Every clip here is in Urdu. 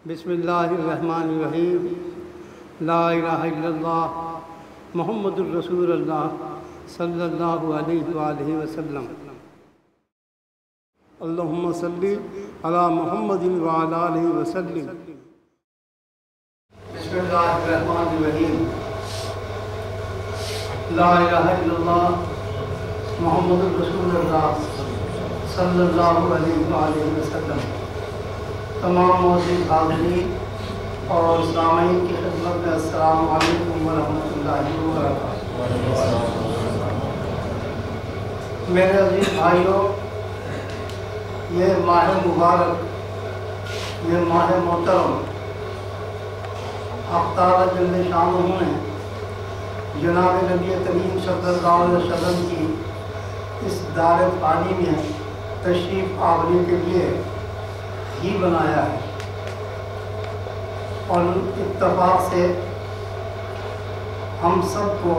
بسم اللہ الرحمن الرحیم، لا الہ الا اللہ محمد الرسول اللہ صلی اللہ علیہ وآلہ وسلم۔ اللہم صلی علی محمد وعلی آلہ وسلم۔ بسم اللہ الرحمن الرحیم، لا الہ الا اللہ محمد الرسول اللہ صلی اللہ علیہ وآلہ وسلم۔ تمام معزز حاضرین اور سامعین کی خدمت میں السلام علیکم ورحمۃ اللہ وبرکاتہ۔ میرے عزیز بھائیوں، یہ ماہ مبارک، یہ ماہ محترم، حق تعالیٰ جل شانہ نے جناب نبی کریم صلی اللہ علیہ وسلم کی اس دار فانی میں تشریف آوری کے لیے ہی بنایا ہے، اور اتفاق سے ہم سب کو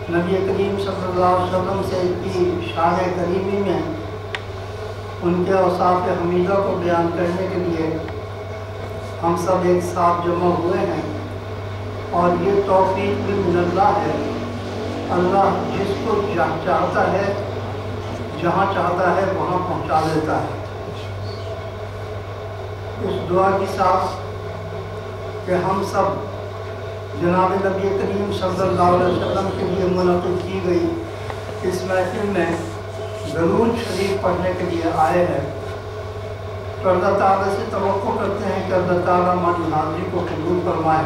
نبی کریم صلی اللہ علیہ وسلم سے کی شان کریمی میں ان کے اوصاف حمیدہ کو بیان کرنے کے لیے ہم سب ایک ساتھ جمع ہوئے ہیں، اور یہ توفیق بھی من اللہ ہے۔ اللہ جس کو چاہتا ہے، جہاں چاہتا ہے وہاں پہنچا دیتا ہے۔ اس دعا کی ساتھ کہ ہم سب جناب نبی کریم صلی اللہ علیہ وسلم کے لیے منعقد کی گئی اس محفل میں درود شریف پڑھنے کے لیے آئے ہیں، تو اللہ تعالیٰ سے توقع کرتے ہیں کہ اللہ تعالیٰ ہماری حاضری کو قبول فرمائے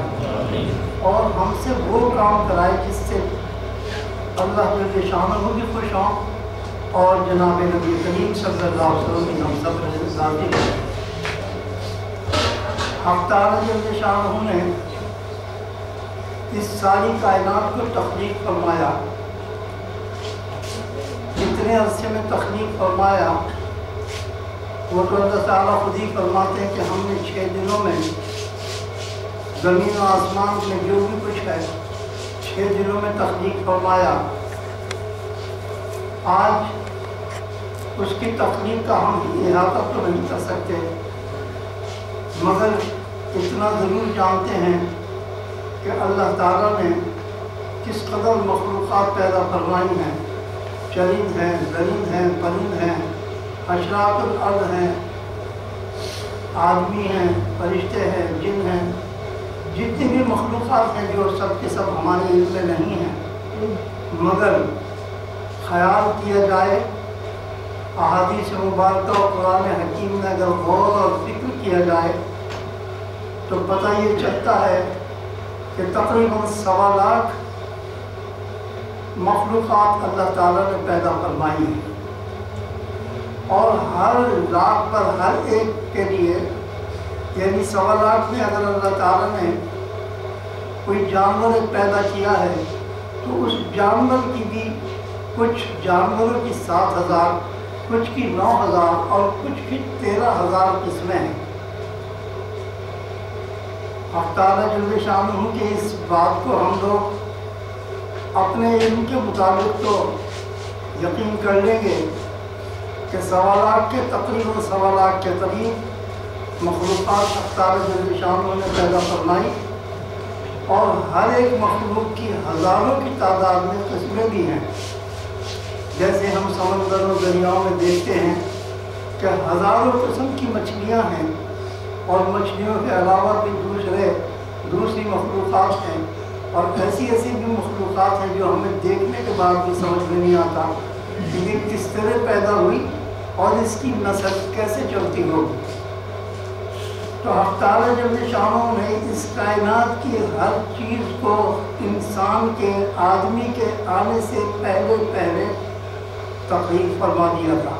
اور ہم سے وہ کام کرائے جس سے اللہ جل شانہ بھی خوش ہوں اور جناب نبی کریم صلی اللہ علیہ وسلم کی ہم سب رضامندی کریں۔ حق تعالیٰ جل شانہ نے اس ساری کائنات کو تخلیق فرمایا۔ جتنے عرصے میں تخلیق فرمایا وہ تو اللہ تعالیٰ خود ہی فرماتے ہیں کہ ہم نے 6 دنوں میں زمین و آسمان میں جو بھی کچھ ہے 6 دنوں میں تخلیق فرمایا۔ آج اس کی تخلیق کا ہم احاطہ تو نہیں کر سکتے، مگر اتنا ضرور جانتے ہیں کہ اللہ تعالیٰ نے کس قدر مخلوقات پیدا فرمائی ہیں۔ چرند ہیں، درند ہیں، پرند ہیں، حشرات الارض ہیں، آدمی ہیں، فرشتے ہیں، جن ہیں، جتنی بھی مخلوقات ہیں جو سب کے سب ہمارے علم میں نہیں ہیں، مگر خیال کیا جائے، احادیث مبارکہ و قرآن حکیم میں اگر غور اور فکر کیا جائے تو پتہ یہ چلتا ہے کہ تقریباً 1.25 لاکھ مخلوقات اللہ تعالیٰ نے پیدا فرمائی ہیں، اور ہر لاکھ پر ہر ایک کے لیے، یعنی 1.25 لاکھ میں اگر اللہ تعالیٰ نے کوئی جانور پیدا کیا ہے تو اس جانور کی بھی کچھ جانوروں کی 7,000، کچھ کی 9,000 اور کچھ کی 13,000 قسمیں ہیں۔ حق تعالیٰ جل شانہ کہ اس بات کو ہم لوگ اپنے علم کے مطابق تو یقین کر لیں گے کہ 1.25 لاکھ کے تقریباً 1.25 لاکھ کے قریب مخلوقات حق تعالیٰ جل شانہ نے پیدا فرمائی، اور ہر ایک مخلوق کی ہزاروں کی تعداد میں قسمیں بھی ہیں۔ جیسے ہم سمندر و دریاؤں میں دیکھتے ہیں کہ ہزاروں قسم کی مچھلیاں ہیں، اور مچھلیوں کے علاوہ بھی دوسری مخلوقات ہیں، اور ایسی بھی مخلوقات ہیں جو ہمیں دیکھنے کے بعد بھی سمجھ میں نہیں آتا کہ یہ کس طرح پیدا ہوئی اور اس کی نسل کیسے چلتی ہوگی۔ تو حق تعالیٰ جل شانہ نے اس کائنات کی ہر چیز کو انسان کے، آدمی کے آنے سے پہلے تخلیق فرما دیا تھا،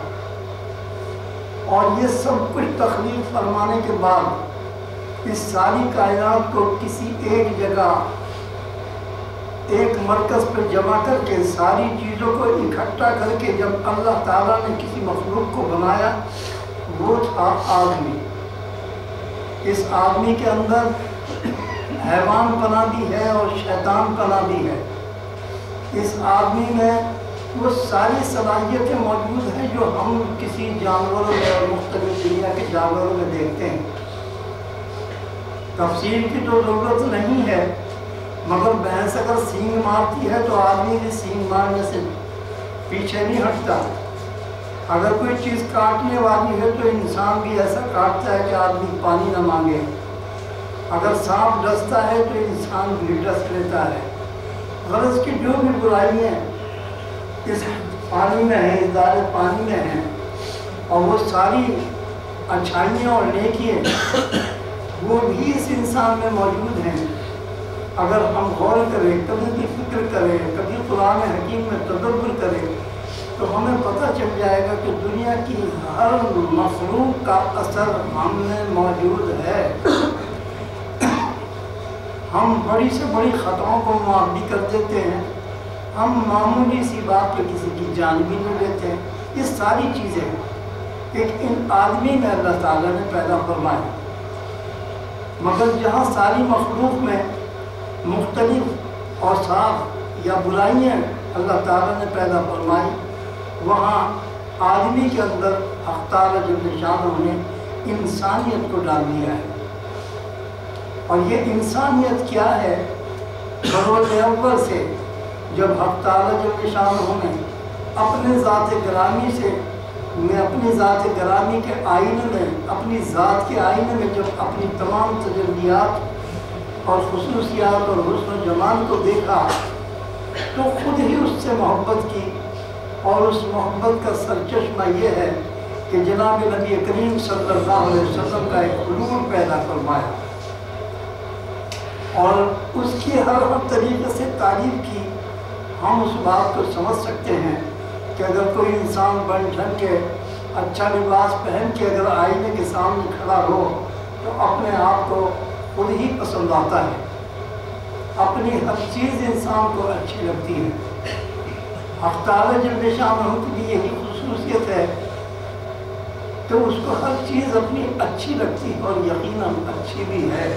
اور یہ سب کچھ تخلیق فرمانے کے بعد اس ساری کائنات کو کسی ایک جگہ، ایک مرکز پر جمع کر کے ساری چیزوں کو اکٹھا کر کے جب اللہ تعالیٰ نے کسی مخلوق کو بنایا وہ تھا آدمی۔ اس آدمی کے اندر حیوان پناہ بھی ہے اور شیطان پناہ بھی ہے۔ اس آدمی میں وہ ساری صلاحیتیں موجود ہیں جو ہم کسی جانوروں میں اور مختلف دنیا کے جانوروں میں دیکھتے ہیں، تفصیل کی تو ضرورت نہیں ہے، مگر بھینس اگر سینگ مارتی ہے تو آدمی بھی سینگ مارنے سے پیچھے نہیں ہٹتا۔ اگر کوئی چیز کاٹنے والی ہے تو انسان بھی ایسا کاٹتا ہے کہ آدمی پانی نہ مانگے۔ اگر سانپ ڈستا ہے تو انسان بھی ڈس لیتا ہے۔ غرض کی جو بھی برائیاں اس پانی میں ہیں، اس دار پانی میں ہیں، اور وہ ساری اچھائیاں اور نیکیاں وہ بھی اس انسان میں موجود ہیں۔ اگر ہم غور کریں، کبھی بھی فکر کریں، کبھی قرآن حکیم میں تدبر کریں، تو ہمیں پتہ چل جائے گا کہ دنیا کی ہر مخلوق کا اثر ہم میں موجود ہے۔ ہم بڑی سے بڑی خطاؤں کو معاف بھی کر دیتے ہیں، ہم معمولی سی بات پہ کسی کی جان بھی نہیں لیتے ہیں۔ یہ ساری چیزیں ایک ان آدمی میں اللہ تعالیٰ نے پیدا فرمائی، مگر جہاں ساری مخلوق میں مختلف اوصاف یا برائیاں اللہ تعالیٰ نے پیدا فرمائی، وہاں آدمی کے اندر حق تعالیٰ جل شانہ نے انسانیت کو ڈال دیا ہے۔ اور یہ انسانیت کیا ہے؟ بروز اول سے جب حق تعالیٰ جل شانہ نے اپنے ذات گرامی سے اپنی ذات گرامی کے آئینے میں، اپنی ذات کے آئینے میں جب اپنی تمام تجلیات اور خصوصیات اور حسن و جمال کو دیکھا تو خود ہی اس سے محبت کی، اور اس محبت کا سرچشمہ یہ ہے کہ جناب نبی کریم صلی اللہ علیہ وسلم کا ایک حلول پیدا فرمایا، اور اس کی ہر طریقے سے تعریف کی۔ ہم اس بات کو سمجھ سکتے ہیں کہ اگر کوئی انسان بن ٹھن کے اچھا لباس پہن کے اگر آئینے کے سامنے کھڑا ہو تو اپنے آپ کو خود ہی پسند آتا ہے، اپنی ہر چیز انسان کو اچھی لگتی ہے۔ حق تعالیٰ جل شانہ کی بھی یہی خصوصیت ہے کہ اس کو ہر چیز اپنی اچھی لگتی ہے، اور یقیناً اچھی بھی ہے۔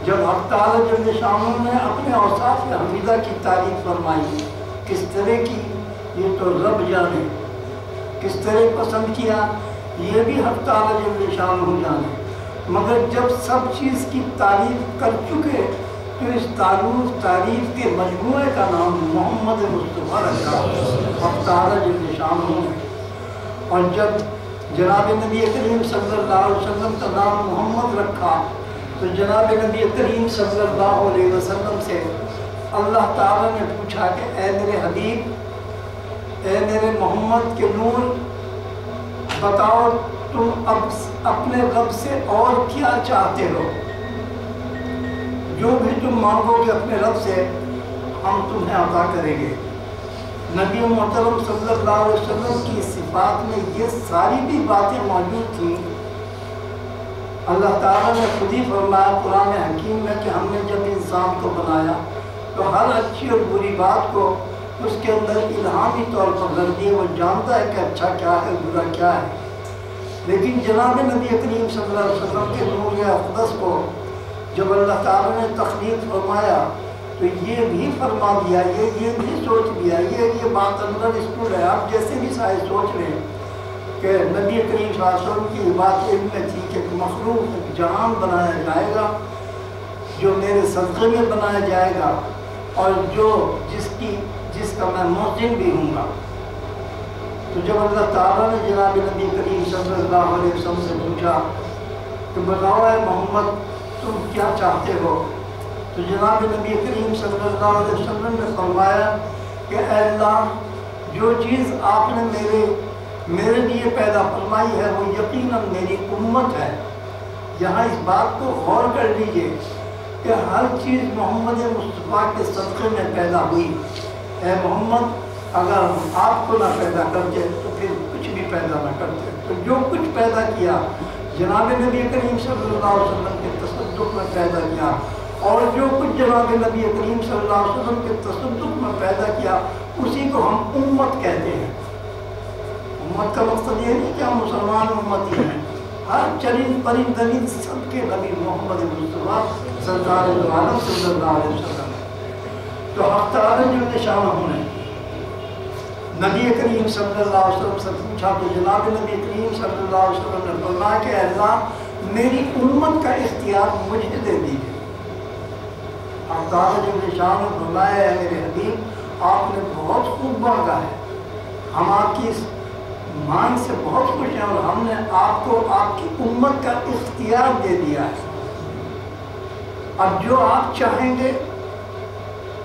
جب حق تعالیٰ جل شانہ نے اپنے اوصاف حمیدہ کی تعریف فرمائی، کس طرح کی یہ تو رب جانے، کس طرح پسند کیا یہ بھی حق تعالیٰ جل شانہ جانے، مگر جب سب چیز کی تعریف کر چکے تو اس تعریف کے مجموعے کا نام محمد مصطفیٰ رکھا حق تعالیٰ جل شانہ نے۔ اور جب جناب نبی کریم صلی اللہ علیہ وسلم کا نام محمد رکھا تو جناب نبی کریم صلی اللہ علیہ وسلم سے اللہ تعالیٰ نے پوچھا کہ اے میرے حبیب، اے میرے محمد کے نور، بتاؤ تم اب اپنے رب سے اور کیا چاہتے ہو؟ جو بھی تم مانگو گے اپنے رب سے ہم تمہیں عطا کریں گے۔ نبی محترم صلی اللہ علیہ وسلم کی صفات میں یہ ساری بھی باتیں موجود تھیں۔ اللہ تعالیٰ نے خود ہی فرمایا قرآن حکیم میں کہ ہم نے جب انسان کو بنایا تو ہر اچھی اور بری بات کو اس کے اندر الہامی طور پر رکھ دیا، وہ جانتا ہے کہ اچھا کیا ہے برا کیا ہے۔ لیکن جناب نبی کریم صلی اللہ علیہ وسلم کے نور اقدس کو جب اللہ تعالیٰ نے تخلیق فرمایا تو یہ بھی فرما دیا، یہ بھی سوچ دیا، یہ بات اندر اسکول ہے۔ آپ جیسے بھی سائے سوچ رہے ہیں کہ نبی کریم صلی اللہ علیہ وسلم کی بات علم میں تھی کہ مخلوق ایک جہان بنایا جائے گا جو میرے صدقے میں بنایا جائے گا، اور جس کا میں محسن بھی ہوں گا۔ تو جب اللہ تعالیٰ نے جناب نبی کریم صلی اللہ علیہ وسلم سے پوچھا کہ بتاؤ اے محمد تم کیا چاہتے ہو، تو جناب نبی کریم صلی اللہ علیہ وسلم نے فرمایا کہ اے اللہ، جو چیز آپ نے میرے لیے پیدا فرمائی ہے وہ یقیناً میری امت ہے۔ یہاں اس بات کو غور کر لیجئے کہ ہر چیز محمد مصطفیٰ کے صدقے میں پیدا ہوئی۔ اے محمد، اگر ہم آپ کو نہ پیدا کرتے تو پھر کچھ بھی پیدا نہ کرتے۔ تو جو کچھ پیدا کیا جناب نبی کریم صلی اللہ علیہ وسلم کے تصدق میں پیدا کیا، اور جو کچھ جناب نبی کریم صلی اللہ علیہ وسلم کے تصدق میں پیدا کیا اسی کو ہم امت کہتے ہیں۔ امت کا مقصد یہ نہیں کہ ہم مسلمان امتی ہیں، ہر چرند پرند درند سب کے نبی محمد مصطفیٰ سرکار دو عالم صلی اللہ علیہ وسلم۔ تو حق تعالیٰ جل شانہ نے نبی کریم صلی اللہ علیہ وسلم سے پوچھا تو جناب نبی کریم صلی اللہ علیہ وسلم نے فرمایا کہ اللہ میری امت کا اختیار مجھے دے دیجیے۔ اب تعالیٰ جل شان فرمایا ہے میرے حبیب آپ نے بہت خوب مانگا ہے، ہم آپ کی اس مانگ سے بہت خوش ہیں اور ہم نے آپ کو آپ کی امت کا اختیار دے دیا ہے۔ اب جو آپ چاہیں گے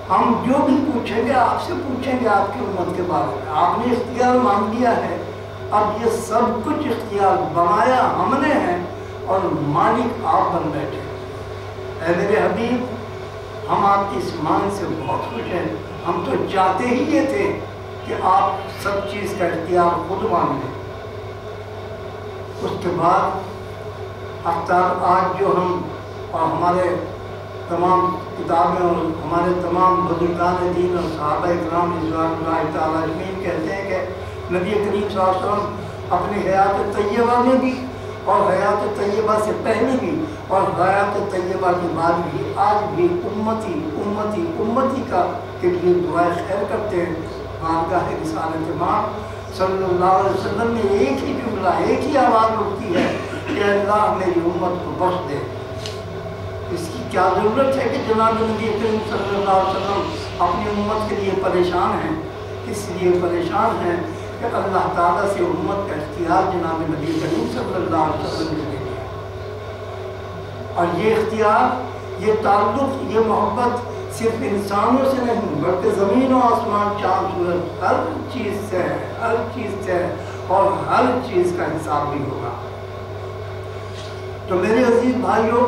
ہم جو بھی پوچھیں گے آپ سے پوچھیں گے آپ کی امت کے بارے میں۔ آپ نے اختیار مانگ لیا ہے، اب یہ سب کچھ اختیار بنایا ہم نے ہے اور مالک آپ بن بیٹھے۔ اے میرے حبیب ہم آپ کی اس مانگ سے بہت خوش ہیں، ہم تو چاہتے ہی یہ تھے کہ آپ سب چیز کا اختیار خود مانگ لیں۔ اس کے بعد اختیار آج جو ہم اور ہمارے تمام کتابیں اور ہمارے تمام بزرگان دین اور صحابہ اکرام رضوان اللہ تعالیٰ اجمعین کہتے ہیں کہ نبی کریم صلی اللہ علیہ وسلم اپنی حیات طیبہ میں بھی اور حیات طیبہ سے پہلے بھی اور حیات طیبہ کے بعد بھی آج بھی امتی امتی امتی کا کے لیے دعائے خیر کرتے ہیں۔ خانقاہ رسالت مآب صلی اللہ علیہ وسلم میں ایک ہی جملہ ایک ہی آواز اٹھتی ہے کہ اللہ میری امت کو بخش دے۔ اس کی کیا ضرورت ہے کہ جناب نبی کریم صلی اللہ علیہ وسلم اپنی امت کے لیے پریشان ہیں؟ اس لیے پریشان ہیں کہ اللہ تعالیٰ سے امت کا اختیار جناب نبی کریم صلی اللہ علیہ وسلم نے دے دیا، اور یہ اختیار یہ تعلق یہ محبت صرف انسانوں سے نہیں بلکہ زمین و آسمان چاند سورج ہر چیز سے ہے، ہر چیز سے ہے اور ہر چیز کا حساب بھی ہوگا۔ تو میرے عزیز بھائیوں،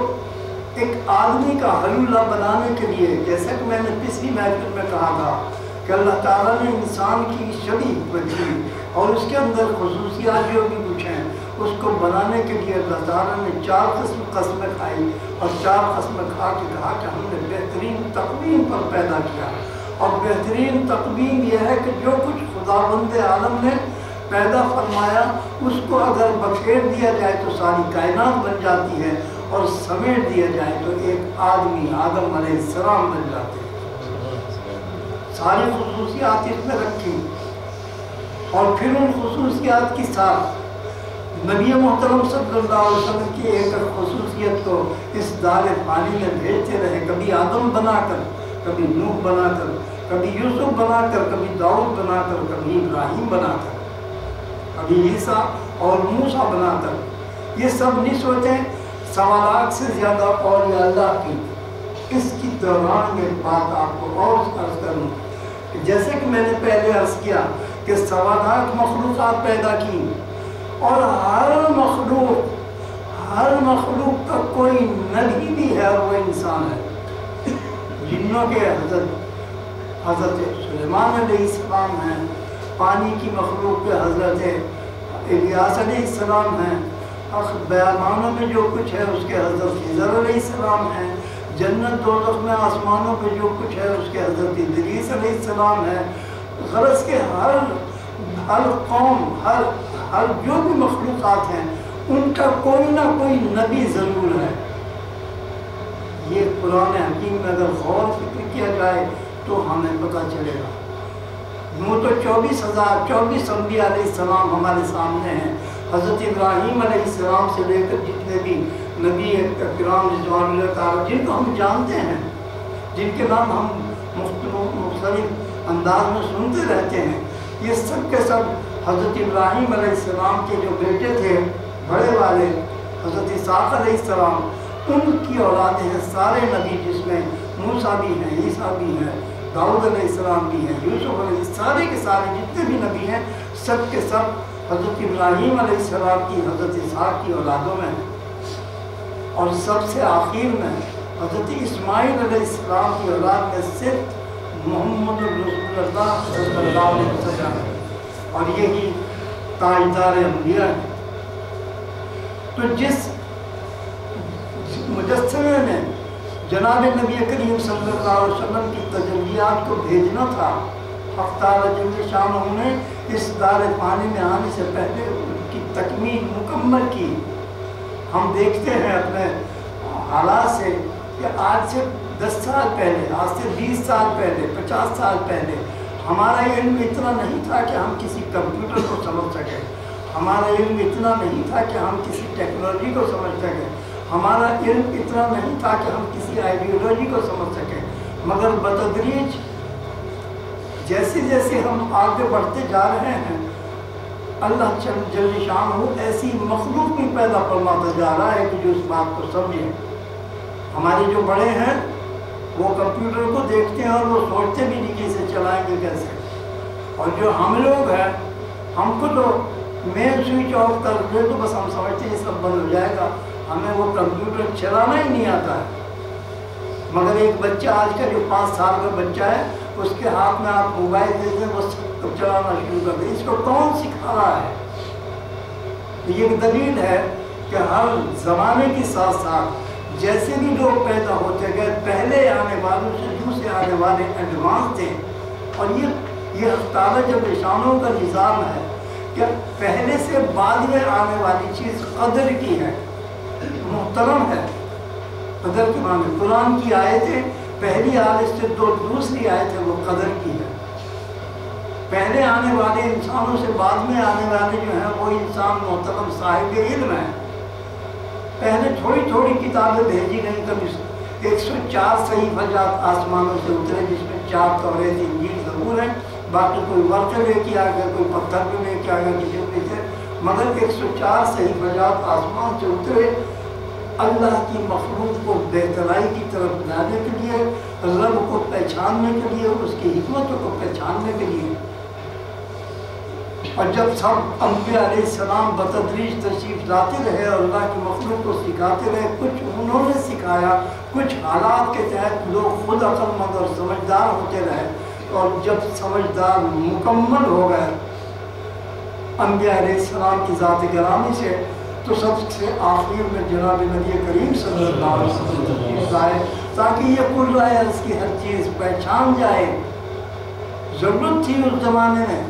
ایک آدمی کا حلولہ بنانے کے لیے جیسا کہ میں نے پچھلی محفل میں کہا تھا کہ اللہ تعالیٰ نے انسان کی شبیہ بنی اور اس کے اندر خصوصیات جو بھی کچھ ہیں اس کو بنانے کے لیے اللہ تعالیٰ نے 4 قسمیں کھائی اور 4 قسمیں کھا کے کہا کہ ہم نے بہترین تقویم پر پیدا کیا، اور بہترین تقویم یہ ہے کہ جو کچھ خداوند عالم نے پیدا فرمایا اس کو اگر بکھیر دیا جائے تو ساری کائنات بن جاتی ہے اور سمیٹ دیا جائے تو ایک آدمی آدم علیہ السلام بن جاتے ہیں۔ ساری خصوصیات اس میں رکھی اور پھر ان خصوصیات کی ساتھ نبی محترم صلی اللہ علیہ وسلم کی ایک خصوصیت کو اس دار فانی میں بھیجتے رہے، کبھی آدم بنا کر، کبھی نوح بنا کر، کبھی یوسف بنا کر، کبھی داؤد بنا کر، کبھی ابراہیم بنا کر، کبھی عیسیٰ اور موسیٰ بنا کر۔ یہ سب نسبتیں 1.25 لاکھ سے زیادہ اولیاء اللہ کی۔ اس کی دوران میں بات آپ کو اور عرض کروں کہ جیسے کہ میں نے پہلے عرض کیا کہ 1.25 لاکھ مخلوقات پیدا کی اور ہر مخلوق کا کوئی نبی بھی ہے اور وہ انسان ہے۔ جنوں کے حضرت سلیمان علیہ السلام ہیں، پانی کی مخلوق کے حضرت الیاس علیہ السلام ہیں، بیابانوں میں جو کچھ ہے اس کے حضرت خضر علیہ السلام ہیں، جنت دوزخ میں آسمانوں پہ جو کچھ ہے اس کے حضرت ادریس علیہ السلام ہے۔ غرض کے ہر قوم ہر جو بھی مخلوقات ہیں ان کا کوئی نہ کوئی نبی ضرور ہے۔ یہ قرآن حکیم میں اگر غور فکر کیا جائے تو ہمیں پتہ چلے گا۔ یوں تو 24 انبیاء علیہ السلام ہمارے سامنے ہیں، حضرت ابراہیم علیہ السلام سے لے کر جتنے بھی نبی اکرام رضوان اللہ تعالیٰ جن کو ہم جانتے ہیں، جن کے نام ہم مختلف انداز میں سنتے رہتے ہیں، یہ سب کے سب حضرت ابراہیم علیہ السلام کے جو بیٹے تھے بڑے والے حضرت اسحاق علیہ السلام، ان کی اولادیں ہیں سارے نبی، جس میں موسیٰ بھی ہیں، عیسیٰ بھی ہیں، داؤد علیہ السلام بھی ہیں، یوسف علیہ، سارے کے سارے جتنے بھی نبی ہیں سب کے سب حضرت ابراہیم علیہ السلام کی حضرت اسحاق کی اولادوں میں ہیں۔ اور سب سے آخر میں حضرت اسماعیل علیہ السلام کی اولاد میں صرف محمد رسول اللہ صلی اللہ علیہ وسلم ہے، اور یہی تاجدار انبیاء ہے۔ تو جس مجسمے میں جناب نبی کریم صلی اللہ علیہ وسلم کی تجلیات کو بھیجنا تھا، حق تعالیٰ جل شانہ نے اس دار فانی میں آنے سے پہلے ان کی تکمیل مکمل کی۔ ہم دیکھتے ہیں اپنے حالات سے کہ آج سے 10 سال پہلے، آج سے 20 سال پہلے، 50 سال پہلے ہمارا علم اتنا نہیں تھا کہ ہم کسی کمپیوٹر کو سمجھ سکیں، ہمارا علم اتنا نہیں تھا کہ ہم کسی ٹیکنالوجی کو سمجھ سکیں، ہمارا علم اتنا نہیں تھا کہ ہم کسی آئیڈیالوجی کو سمجھ سکیں، مگر بتدریج جیسے جیسے ہم آگے بڑھتے جا رہے ہیں اللہ جل شانہ ایسی مخلوق بھی پیدا فرماتا جا رہا ہے کہ جو اس بات کو سمجھیں۔ ہمارے جو بڑے ہیں وہ کمپیوٹر کو دیکھتے ہیں اور وہ سوچتے بھی نہیں کہ اسے چلائیں گے کیسے، اور جو ہم لوگ ہیں ہم کو تو مین سوئچ آف کر دے تو بس ہم سمجھتے ہیں یہ سب بند ہو جائے گا، ہمیں وہ کمپیوٹر چلانا ہی نہیں آتا ہے۔ مگر ایک بچہ آج کا جو 5 سال کا بچہ ہے اس کے ہاتھ میں آپ موبائل دے دیں وہ سب چلانا شروع کر دیں، اس کو کون سکھا رہا ہے؟ یہ ایک دلیل ہے کہ ہر زمانے کے ساتھ ساتھ جیسے بھی لوگ پیدا ہوتے گئے پہلے آنے والوں سے دوسرے آنے والے ایڈوانس تھے، اور یہ تعالیٰ جل شانہ کا نظام ہے کہ پہلے سے بعد میں آنے والی چیز قدر کی ہے، محترم ہے۔ قدر کے معنی قرآن کی آیتیں پہلی آیت سے دوسری آیت ہے وہ قدر کی ہے۔ پہلے آنے والے انسانوں سے بعد میں آنے والے جو ہیں وہ انسان محترم صاحب علم ہیں۔ پہلے تھوڑی تھوڑی کتابیں بھیجی گئیں، کبھی 104 صحیفہ جات آسمانوں سے اترے جس میں 4 توریت انجیل زبور ہیں، باقی کوئی ورقے لے کے آ گیا، کوئی پتھر بھی لے کے آ گیا کسی میں سے، مگر 104 صحیفہ جات آسمان سے اترے اللہ کی مخلوق کو بہترائی کی طرف لانے کے لیے، رب کو پہچاننے کے لیے، اس کی حکمتوں کو پہچاننے کے لیے۔ اور جب سب انبیاء علیہ السلام بتدریج تشریف لاتے رہے اور اللہ کی مخلوق کو سکھاتے رہے، کچھ انہوں نے سکھایا، کچھ حالات کے تحت لوگ خود عقل مند اور سمجھدار ہوتے رہے، اور جب سمجھدار مکمل ہو گئے انبیاء علیہ السلام کی ذات گرامی سے، تو سب سے آخر میں جناب نبی کریم صلی اللہ علیہ وسلم آئے تاکہ یہ کل آئے اس کی ہر چیز پہچان جائے۔ ضرورت تھی اس زمانے میں،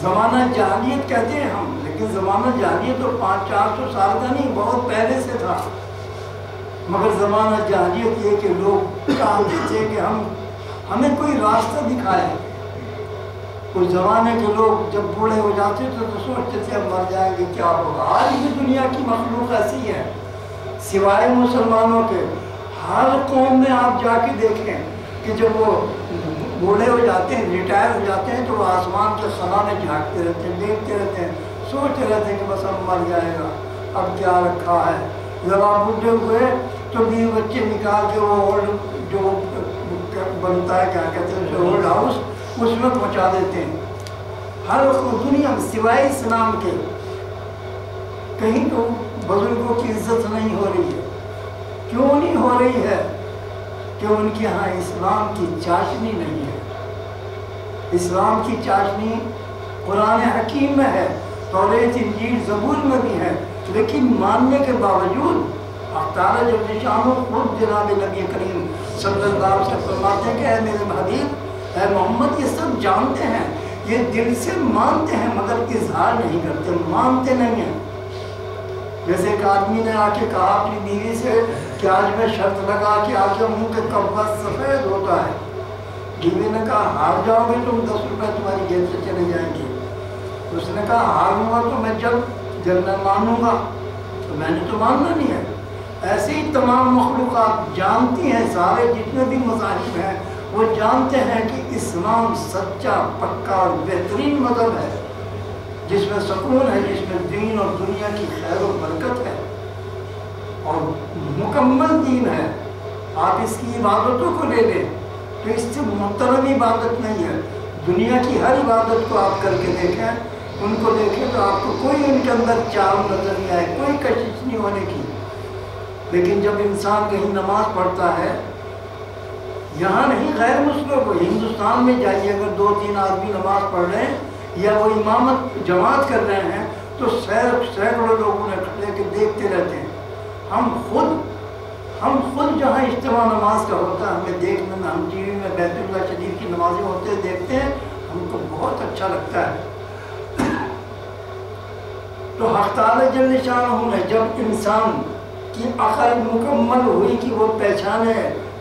زمانہ جاہلیت کہتے ہیں ہم، لیکن زمانہ جاہلیت تو 500-400 سال کا نہیں، بہت پہلے سے تھا، مگر زمانہ جاہلیت یہ کہ لوگ چاہتے تھے کہ ہمیں کوئی راستہ دکھائے۔ اس زمانے کے لوگ جب بوڑھے ہو جاتے تھے تو سوچتے تھے اب مر جائیں گے کیا ہوگا۔ آج بھی دنیا کی مخلوق ایسی ہے، سوائے مسلمانوں کے ہر قوم میں آپ جا کے دیکھیں کہ جب وہ بوڑھے ہو جاتے ہیں، ریٹائر ہو جاتے ہیں، تو وہ آسمان کے خلا میں جھانکتے رہتے ہیں، دیکھتے رہتے ہیں، سوچتے رہتے ہیں کہ بس اب مر جائے گا، اب کیا رکھا ہے۔ جب آپ بوڑھے ہوئے تو بھی بچے نکال کے وہ اولڈ جو بنتا ہے کیا کہتے ہیں اولڈ ہاؤس، اس میں پہنچا دیتے ہیں۔ ہر دنیا میں سوائے اسلام کے کہیں تو بزرگوں کی عزت نہیں ہو رہی ہے۔ کیوں نہیں ہو رہی ہے؟ کہ ان کے ہاں اسلام کی چاشنی نہیں ہے۔ اسلام کی چاشنی قرآن حکیم میں ہے، توریت انجیل زبور میں بھی ہے، لیکن ماننے کے باوجود تعالیٰ جل شانہ خود جناب نبی کریم صلی اللہ علیہ وسلم فرماتے ہیں کہ اے میرے حبیب، اے محمد، یہ سب جانتے ہیں، یہ دل سے مانتے ہیں مگر اظہار نہیں کرتے، مانتے نہیں ہیں۔ جیسے ایک آدمی نے آ کے کہا اپنی بیوی سے کہ آج میں شرط لگا کہ آ کے منہ کے کبا سفید ہوتا ہے۔ بیوی نے کہا ہار جاؤ گے تم 10 روپے تمہاری جیب سے چلے جائیں گے۔ اس نے کہا ہاروں گا تو میں جب میں مانوں گا، تو میں نے تو ماننا نہیں ہے۔ ایسے ہی تمام مخلوقات جانتی ہیں، سارے جتنے بھی مذاہب ہیں وہ جانتے ہیں کہ اسلام سچا پکا اور بہترین مذہب ہے، جس میں سکون ہے، جس میں دین اور دنیا کی خیر و برکت ہے اور مکمل دین ہے۔ آپ اس کی عبادتوں کو لے لیں تو اس سے محترم عبادت نہیں ہے۔ دنیا کی ہر عبادت کو آپ کر کے دیکھیں، ان کو دیکھیں تو آپ کو کوئی ان کے اندر چارم نظر نہیں آئے، کوئی کشش نہیں ہونے کی۔ لیکن جب انسان کہیں نماز پڑھتا ہے، یہاں نہیں غیر مسلموں کو، ہندوستان میں جائیے، اگر 2-3 آدمی نماز پڑھ رہے ہیں یا وہ امامت جماعت کر رہے ہیں تو سینکڑوں لوگوں نے کھڑے کے دیکھتے رہتے ہیں۔ ہم خود جہاں اجتماع نماز کا ہوتا ہے ہمیں دیکھنے میں، ہم ٹی وی میں بیت اللہ شریف کی نمازیں ہوتے دیکھتے ہیں، ہم کو بہت اچھا لگتا ہے۔ تو حق تعالی جل شانہ نے جب انسان کی عقل مکمل ہوئی کہ وہ پہچانے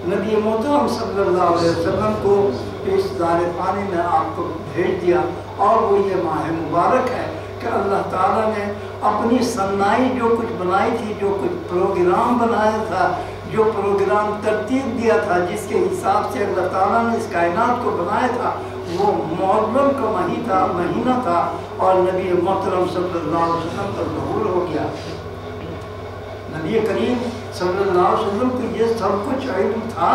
نبی محترم صلی اللہ علیہ وسلم کو، اس دار پانی میں آپ کو بھیج دیا، اور وہ یہ ماہ مبارک ہے کہ اللہ تعالیٰ نے اپنی صنائی جو کچھ بنائی تھی، جو کچھ پروگرام بنایا تھا، جو پروگرام ترتیب دیا تھا، جس کے حساب سے اللہ تعالیٰ نے اس کائنات کو بنایا تھا، وہ محرم کا مہینہ تھا اور نبی محترم صلی اللہ علیہ وسلم کا ظہور ہو گیا۔ نبی کریم صلی اللہ علیہ وسلم کو یہ سب کچھ علم تھا،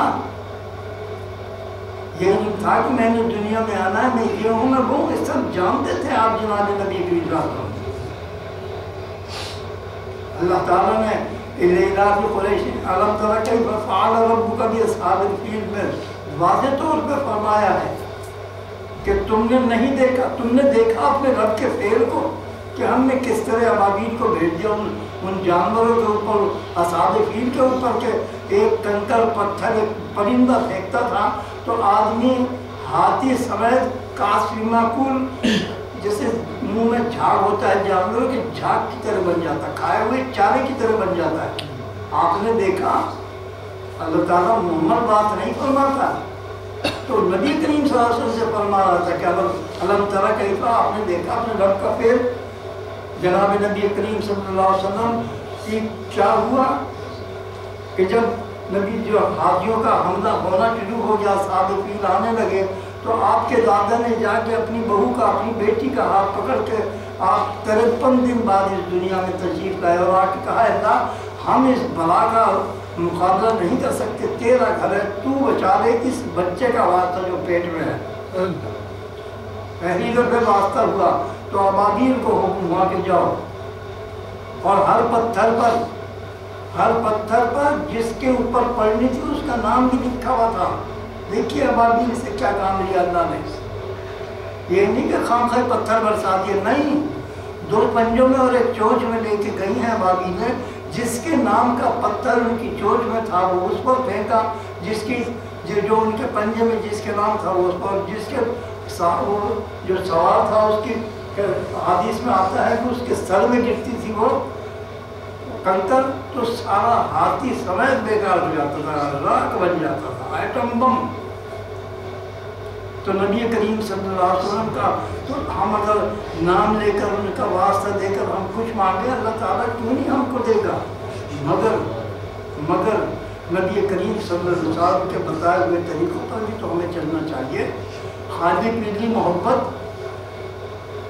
یہ علم تھا کہ میں نے دنیا میں آنا ہے، میں یہ ہوں، میں وہ سب جانتے تھے آپ جناب نبی کریم صلی اللہ علیہ وسلم۔ اللہ تعالیٰ نے الإعلاف قریش علم تری کیف فعل ربک باصحاب الفیل میں واضح طور پہ فرمایا ہے کہ تم نے نہیں دیکھا، تم نے دیکھا اپنے رب کے فعل کو کہ ہم نے کس طرح ابابیل کو بھیج دیا ان جانوروں کے اوپر، اصحاب فیل کے اوپر، کہ ایک کنکر پتھر ایک پرندہ پھینکتا تھا تو آدمی ہاتھی سمیت کاسفی معقول جیسے منہ میں جھاگ ہوتا ہے جانوروں کے جھاگ کی طرح بن جاتا ہے، کھائے ہوئے چارے کی طرح بن جاتا ہے۔ آپ نے دیکھا اللہ تعالیٰ محمد بات نہیں فرماتا تو نبی کریم صلی اللہ علیہ وسلم سے فرما رہا تھا کہ علم تری کیف، آپ نے دیکھا اپنے رب کا فعل۔ جناب نبی کریم صلی اللہ علیہ وسلم کی کیا ہوا کہ جب نبی جو حاجیوں کا حملہ ہونا شروع ہو گیا، اصحاب فیل آنے لگے، تو آپ کے دادا نے جا کے اپنی بہو کا، اپنی بیٹی کا ہاتھ پکڑ کے آپ 53 دن بعد اس دنیا میں تشریف لائے اور آ کے کہا اللہ ہم اس بلا کا مقابلہ نہیں کر سکتے، تیرا گھر ہے، تو بچا لے اس بچے کا واسطہ جو پیٹ میں ہے۔ پہلی دفعہ واسطہ ہوا تو ابابیل کو حکم ہوا کہ جاؤ، اور ہر پتھر پر جس کے اوپر پڑنی تھی اس کا نام بھی لکھا ہوا تھا۔ دیکھیے ابابیل سے کیا کام لیا اللہ نے، یہ نہیں کہ خام خواہ پتھر برسا دیے، نہیں، 2 پنجوں میں اور ایک چونچ میں لے کے گئی ہیں ابابیل نے، جس کے نام کا پتھر ان کی چونچ میں تھا وہ اس پر پھینکا، جس کی جو ان کے پنجے میں جس کے نام تھا وہ اس پر، جس کے جو سوار تھا اس کی حدیث میں آتا ہے کہ اس کے سر میں گرتی تھی وہ کنکر تو سارا ہاتھی سمیت بیکار ہو جاتا تھا، راکھ بن جاتا تھا، ایٹم بم۔ تو نبی کریم صلی اللہ علیہ وسلم کا تو ہم اگر نام لے کر ان کا واسطہ دے کر ہم کچھ مانگے، اللہ تعالیٰ کیوں نہیں ہم کو دے گا، مگر نبی کریم صلی اللہ علیہ وسلم کے بتائے ہوئے طریقوں پر بھی تو ہمیں چلنا چاہیے۔ خالی پیلی محبت،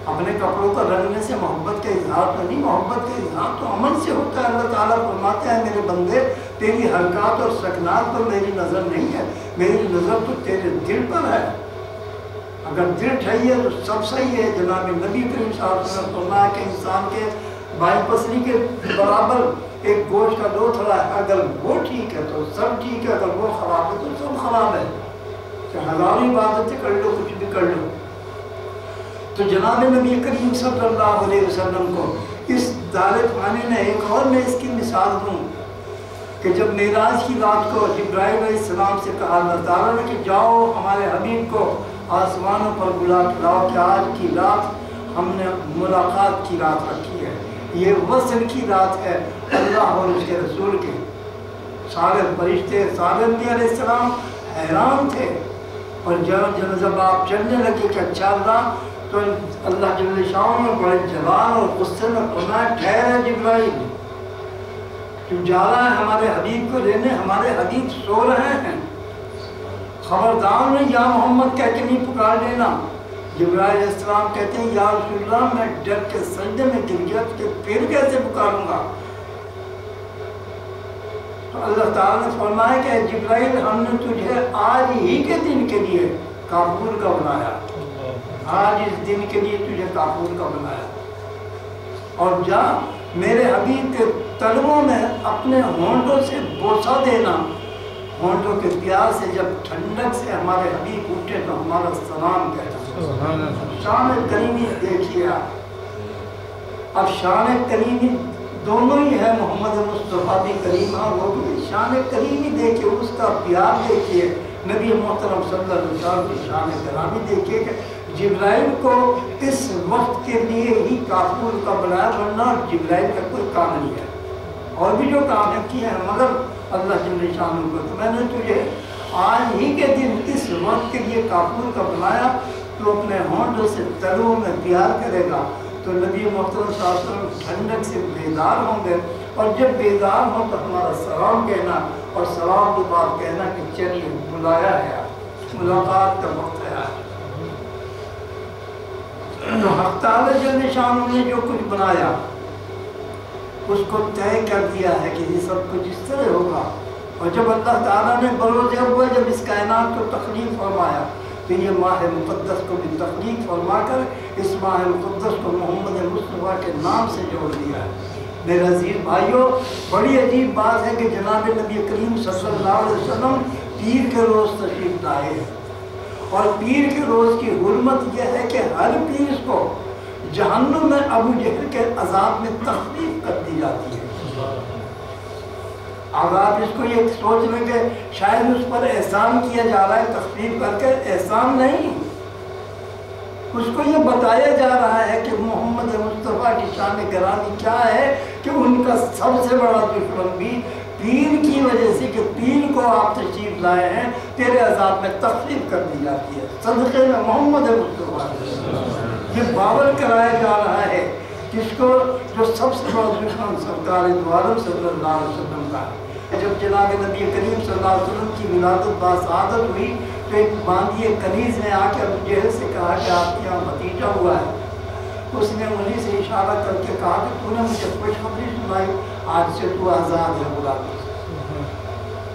اپنے کپڑوں کا رنگنے سے محبت کا اظہار تو نہیں، محبت کا اظہار تو عمل سے ہوتا ہے۔ اللہ تعالیٰ فرماتے ہیں میرے بندے تیری حرکات اور سکنات پر میری نظر نہیں ہے، میری نظر تو تیرے دل پر ہے، اگر دل ٹھہری ہے تو سب صحیح ہے۔ جناب نبی کریم صلی اللہ علیہ وسلم فرمایا کہ انسان کے بائیں پسلی کے برابر ایک گوشت کا 2 تھڑا ہے، اگر وہ ٹھیک ہے تو سب ٹھیک ہے، اگر وہ خراب ہے تو سب خراب ہے، کہ ہزاروں عبادتیں کر لو کچھ بھی کر لو۔ تو جناب نبی کریم صلی اللہ علیہ وسلم کو اس دار فانی نے ایک اور میں اس کی مثال دوں کہ جب معراج کی رات کو جبرائیل علیہ السلام سے کہا اللہ تعالیٰ نے کہ جاؤ ہمارے حبیب کو آسمانوں پر بلا کے لاؤ کہ آج کی رات ہم نے ملاقات کی رات رکھی ہے، یہ وصل کی رات ہے اللہ اور اس کے رسول کے۔ سارے فرشتے، سارے انبیاء علیہ السلام حیران تھے، اور جب آپ چلنے لگے کہ اچھا اللہ، تو اللہ جل شانہ نے بڑے جلال اور غصے میں فرمایا ٹھہر جبرائیل، تو جا رہا ہے ہمارے حبیب کو لینے، ہمارے حبیب سو رہے ہیں، خبردار نہیں یا محمد کہہ کے نہیں پکار لینا۔ جبرائیل علیہ السلام کہتے ہیں یا رسول اللہ میں ڈر کے سجدے میں گر گیا کہ پھر کیسے پکاروں گا؟ تو اللہ تعالیٰ نے فرمایا کہ جبرائیل ہم نے تجھے آج ہی کے دن کے لیے کافور کا بنایا، آج اس دن کے لیے تجھے کافور کا بنایا، اور جا میرے حبیب کے تلووں میں اپنے ہونٹوں سے بوسہ دینا، ہونٹوں کے پیار سے جب ٹھنڈک سے ہمارے حبیب اٹھے تو ہمارا سلام کہنا۔ شان کریمی دیکھیے آپ، اب شان کریمی دونوں ہی ہے، محمد مصطفیٰ بھی کریم ہے، وہ بھی شان کریمی دیکھیے، اس کا پیار دیکھیے، نبی محترم صلی اللہ علیہ وسلم کی شان کرامی دیکھیے کہ جبرائیل کو اس وقت کے لیے ہی کافور کا بنایا، ورنہ جبرائیل کا کوئی کام نہیں ہے، اور بھی جو کام ہے کیے ہیں، مگر اللہ جل شانہ کو تو میں نے تجھے آج ہی کے دن اس وقت کے لیے کافور کا بنایا، تو اپنے ہونٹوں سے تلوؤں میں پیار کرے گا، تو نبی محترم صلی اللہ علیہ وسلم ٹھنڈک سے بیدار ہوں گے، اور جب بیدار ہوں تو ہمارا سلام کہنا اور سلام کے بعد کہنا کہ چلیے بلایا ہے، ملاقات کا وقت ہے۔ تو حق تعالی جل شانہ نے جو کچھ بنایا اس کو طے کر دیا ہے کہ یہ سب کچھ اس طرح ہوگا، اور جب اللہ تعالیٰ نے بروز اول جب اس کائنات کو تخلیق فرمایا تو یہ ماہ مقدس کو بھی تخلیق فرما کر اس ماہ مقدس کو محمد مصطفیٰ کے نام سے جوڑ دیا ہے۔ میرے عزیز بھائیوں، بڑی عجیب بات ہے کہ جناب نبی کریم صلی اللہ علیہ وسلم پیر کے روز تشریف لائے ہیں، اور پیر کے روز کی حرمت یہ ہے کہ ہر پیر کو جہنم میں ابو جہل کے عذاب میں تخفیف کر دی جاتی ہے۔ اب آپ اس کو یہ سوچ لیں کہ شاید اس پر احسان کیا جا رہا ہے تخفیف کر کے، احسان نہیں، اس کو یہ بتایا جا رہا ہے کہ محمد مصطفیٰ کی شان گرامی کیا ہے کہ ان کا سب سے بڑا دشمن بھی پیر کی وجہ سے کہ پیر کو آپ تشریف لائے ہیں تیرے عذاب میں تخفیف کر دی جاتی ہے صدقے میں محمد مصطفیٰ۔ یہ باور کرایا جا رہا ہے جس کو جو سب سے بڑا دشمن سرکار دو عالم صلی اللہ علیہ وسلم کا ہے۔ جب جناب نبی کریم صلی اللہ علیہ وسلم کی ولادت باسعادت ہوئی تو ایک باندی کنیز نے آ کے ابو جہل سے کہا کہ آپ کے یہاں بھتیجا ہوا ہے۔ اس نے انگلی سے اشارہ کر کے کہا کہ تو نے مجھے خوشخبری سنائی، آج سے تو آزاد ہے غلامی سے۔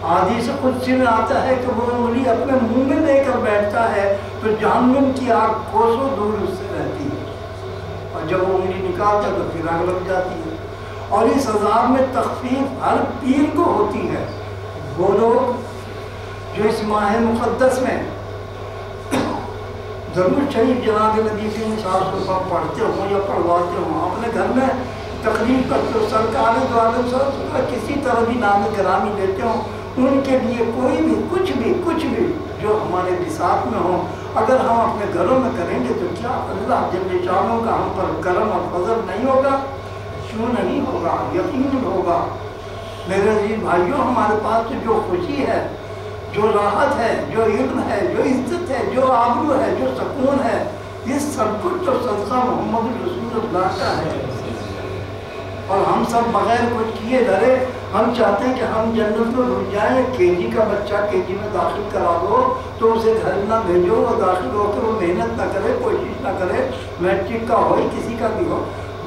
حدیث قدسی میں آتا ہے کہ وہ انگلی اپنے منہ میں لے کر بیٹھتا ہے تو جہنم کی آگ کوسوں دور اس سے رہتی ہے، اور جب وہ انگلی نکالتا ہے تو پھر آگ لگ جاتی ہے۔ اور اس عذاب میں تخفیف ہر پیر کو ہوتی ہے۔ وہ لوگ جو اس ماہ مقدس میں درود شریف جناب نبی کریم صلی اللہ علیہ وسلم پڑھتے ہوں یا پڑھواتے ہوں، اپنے گھر میں تقریر کرتے ہو، سرکار دو عالم صلی اللہ علیہ وسلم کا کسی طرح بھی نام گرامی لیتے ہوں، ان کے لیے کوئی بھی کچھ بھی جو ہمارے بساط میں ہو اگر ہم اپنے گھروں میں کریں گے تو کیا اللہ جل شانہ کا ہم پر کرم اور فضل نہیں ہوگا؟ کیوں نہیں ہوگا؟ یقیناً ہوگا۔ میرے عزیز بھائیوں، ہمارے پاس جو خوشی ہے، جو راحت ہے، جو علم ہے، جو عزت ہے، جو آبرو ہے، جو سکون ہے، یہ سب کچھ تو صدقہ محمد رسول اللہ کا ہے۔ اور ہم سب بغیر کچھ کیے ڈرے ہم چاہتے ہیں کہ ہم جنت میں گھس جائیں۔ کے جی کا بچہ کے جی میں داخل کرا دو تو اسے گھر نہ بھیجو، وہ داخل ہو کے وہ محنت نہ کرے، کوشش نہ کرے، میٹرک کا ہو کسی کا بھی ہو،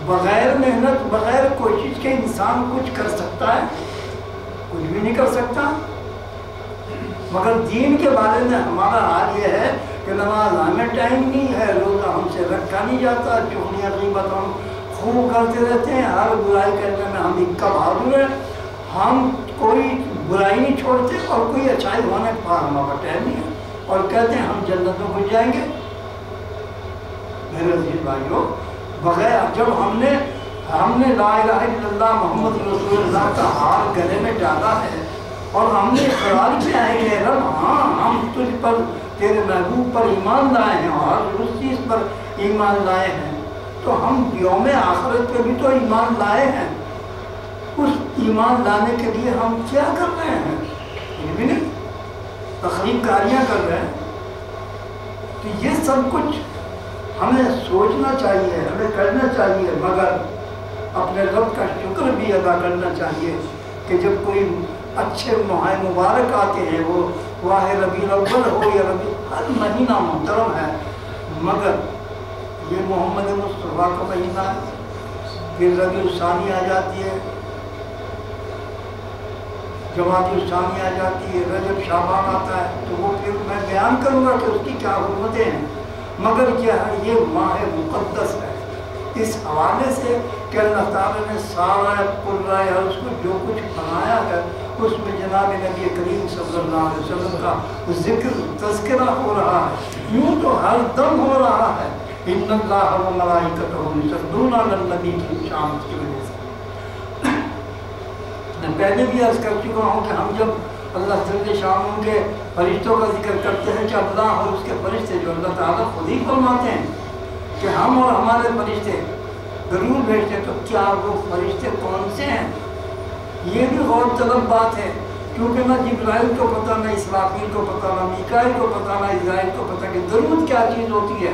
بغیر محنت بغیر کوشش کے انسان کچھ کر سکتا ہے؟ کچھ بھی نہیں کر سکتا۔ مگر دین کے بارے میں ہمارا حال یہ ہے کہ نماز ہمیں ٹائم نہیں ہے، روزہ ہم سے رکھا نہیں جاتا، چغلیاں غیبت ہم خوب کرتے رہتے ہیں، ہر برائی کرنے میں ہم اکا بہادر ہیں، ہم کوئی برائی نہیں چھوڑتے اور کوئی اچھائی ہونے کے بعد ہمارا ٹائم نہیں ہے، اور کہتے ہیں ہم جنت میں گھس جائیں گے۔ میرے عزیز بھائیوں، بغیر جب ہم نے لا الہ الا اللہ محمد رسول اللہ کا ہار گلے میں ڈالا ہے اور ہم نے اقرار کیا ہے کہ رب ہاں ہم تجھ پر تیرے محبوب پر ایمان لائے ہیں اور اس چیز پر ایمان لائے ہیں، تو ہم یوم آخرت پہ بھی تو ایمان لائے ہیں۔ اس ایمان لانے کے لیے ہم کیا کر رہے ہیں؟ یہ بھی نہیں تخلیق کاریاں کر رہے ہیں۔ تو یہ سب کچھ ہمیں سوچنا چاہیے، ہمیں کرنا چاہیے، مگر اپنے رب کا شکر بھی ادا کرنا چاہیے کہ جب کوئی اچھے ماہ مبارک آتے ہیں، وہ واہ ربیع الاول ہو یا ربیع، ہر مہینہ محترم ہے، مگر یہ محمد مصطفیٰ کا مہینہ ہے، پھر ربیع الثانی آ جاتی ہے، جمادی الثانی آ جاتی ہے، رجب شعبان آتا ہے، تو وہ پھر میں بیان کروں گا کہ اس کی کیا حرمتیں ہیں، مگر کیا ہے یہ ماہ مقدس ہے اس حوالے سے کہ اللہ تعالیٰ نے سارا قرآن اور اس کو جو کچھ بنایا ہے اس میں جناب نبی کریم صلی اللہ علیہ وسلم کا ذکر تذکرہ ہو رہا ہے، یوں تو ہر دم ہو رہا ہے۔ ان اللہ و ملائکتہ یصلون علی النبی کی شان کی وجہ سے میں پہلے بھی عرض کر چکا ہوں کہ ہم جب اللہ جل شانہ کے فرشتوں کا ذکر کرتے ہیں کہ اللہ اور اس کے فرشتے جو اللہ تعالیٰ خود ہی فرماتے ہیں کہ ہم اور ہمارے فرشتے درود بھیجتے ہیں، تو کیا وہ فرشتے کون سے ہیں؟ یہ بھی غور طلب بات ہے، کیونکہ نہ جبرائیل کو پتہ، نہ اسرافیل کو پتہ، نہ میکائیل کو پتہ، نہ اسرائیل کو پتہ کہ درود کیا چیز ہوتی ہے۔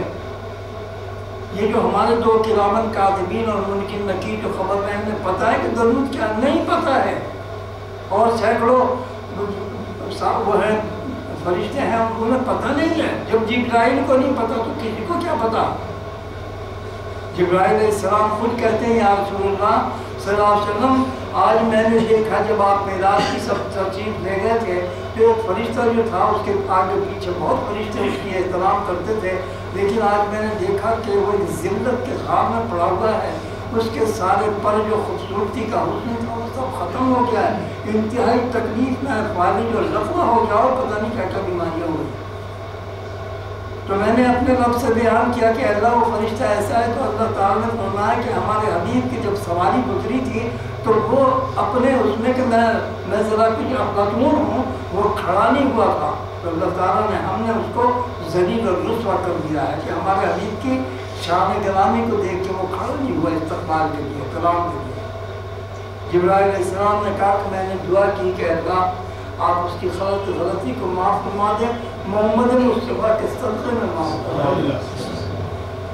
یہ جو ہمارے دو کرامن کاتبین اور منکر نکیر جو خبر میں ہمیں پتہ ہے کہ درود کیا نہیں پتہ ہے، اور سینکڑوں وہ ہیں فرشتے ہیں انہیں پتہ نہیں ہے۔ جب جبرائیل کو نہیں پتہ تو کسی کو کیا پتہ؟ جبرائیل علیہ السلام خود کہتے ہیں یا رسول اللہ صلی اللہ علیہ وسلم آج میں نے دیکھا جب آپ معراج کی سب ترتیب دے گئے تھے تو ایک فرشتہ جو تھا اس کے آگے پیچھے بہت فرشتے اس کی احترام کرتے تھے، لیکن آج میں نے دیکھا کہ وہ ایک ذلت کے خواب میں پڑا ہوا ہے، اس کے سارے پر جو خوبصورتی کا حسن تھا وہ سب ختم ہو گیا ہے، انتہائی تکلیف میں فالج اور لقوہ ہو گیا اور پتہ نہیں کیا کیا بیماریاں ہوئی۔ تو میں نے اپنے رب سے بیان کیا کہ اللہ وہ فرشتہ ایسا ہے، تو اللہ تعالیٰ نے فرمایا کہ ہمارے حبیب کی جب سواری گزری تھی تو وہ اپنے اس میں کہ میں ذرا کچھ مطمون ہوں، وہ کھڑا نہیں ہوا تھا، تو اللہ تعالیٰ نے ہم نے اس کو ذلیل اور رسوا کر دیا ہے کہ ہمارے حبیب کی شان گرامی کو دیکھ کے وہ کھڑا نہیں ہوا استقبال کے لیے، کلام کے لیے۔ جبرائیل علیہ السلام نے کہا کہ میں نے دعا کی کہ اللہ آپ اس کی غلطی کو معاف فرما دیں، محمد مصطفیٰ کے صدقے میں معاف فرما دیں۔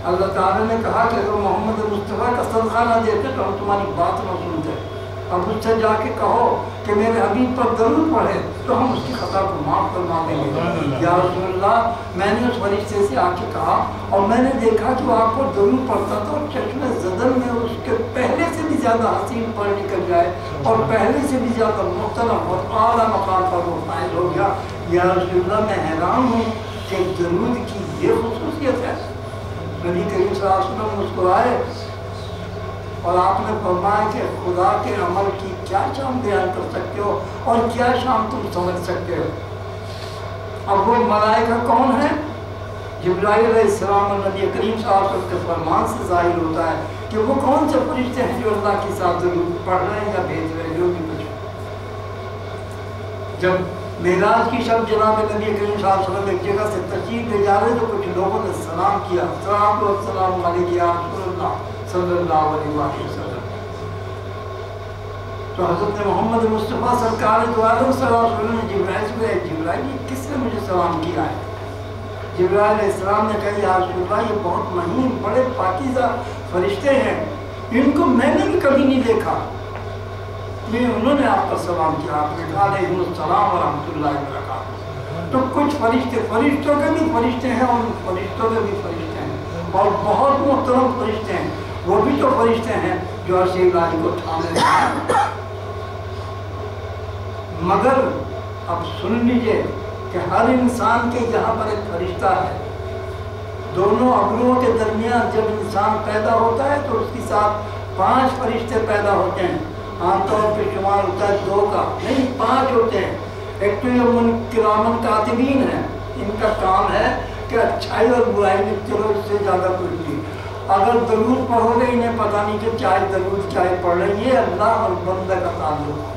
اللہ تعالیٰ نے کہا کہ اگر محمد مصطفیٰ کا صدقہ نہ دیتے تو ہم تمہاری بات نہ سنتے، اب اس سے جا کے کہو کہ میرے حبیب پر درود پڑھے تو ہم اس کی خطا کو معاف فرما دیں گے۔ یا رسول اللہ میں نے اس فرشتے سے آ کے کہا اور میں نے دیکھا کہ وہ آپ کو درود پڑھتا تھا اور چشم زدن میں اس کے پہلے سے بھی زیادہ حسین پڑھ نکل جائے اور پہلے سے بھی زیادہ محترم اور اعلیٰ مقام پر وہ فائز ہو گیا۔ یا رسول اللہ میں حیران ہوں کہ درود کی یہ خصوصیت ہے۔ نبی کریم صلی اللہ علیہ وسلم مسکرائے اور آپ نے فرمایا کہ خدا کے عمل کی کیا شان بیان کر سکتے ہو اور کیا شان تم سمجھ سکتے ہو۔ اب وہ ملائکہ کون ہے؟ جبرائیل علیہ السلام اور نبی کریم صلی اللہ علیہ وسلم کے فرمان سے ظاہر ہوتا ہے کہ وہ کون سے فرشتے ہیں جو اللہ کی ساتھ درود پڑھ رہے ہیں یا بھیج رہے ہیں، جو بھی کچھ۔ جب معراج کی شب جناب نبی کریم صلی اللہ علیہ وسلم ایک جگہ سے تشریف لے جا رہے تو کچھ لوگوں نے سلام کیا، السلام علیکم یا رسول اللہ صلی اللہ علیہ وسلم۔ تو حضرت محمد مصطفیٰ سرکار دو عالم صلی اللہ علیہ وسلم نے جبرائیل سے کہا جبرائیل یہ کس نے مجھے سلام کیا ہے؟ جبرائیل علیہ السلام نے کہا یا رسول اللہ یہ بہت مہین بڑے پاکیزہ فرشتے ہیں، ان کو میں نے بھی کبھی نہیں دیکھا، انہوں نے آپ کا سلام کیا۔ آپ نے کہا علیہ السلام ورحمۃ اللہ وبرکاتہ۔ تو کچھ فرشتے فرشتوں کے بھی فرشتے ہیں اور فرشتوں کے بھی فرشتے ہیں اور بہت محترم فرشتے ہیں، وہ بھی تو فرشتے ہیں جو عرش الہی کو تھامے ہیں۔ مگر اب سن لیجئے کہ ہر انسان کے یہاں پر ایک فرشتہ ہے، دونوں ابروؤں کے درمیان جب انسان پیدا ہوتا ہے تو اس کے ساتھ 5 فرشتے پیدا ہوتے ہیں، عام طور پہ شمار ہوتا ہے 2 کا، نہیں 5 ہوتے ہیں۔ ایک تو یہ کرامن کاتبین ہیں، ان کا کام ہے کہ اچھائی اور برائی میں چلو اس سے زیادہ کچھ نہیں، اگر درود پڑھو گے انہیں پتہ نہیں کہ چاہے درود چاہے پڑھ رہے، یہ اللہ اور بندہ کا تعلق ہے۔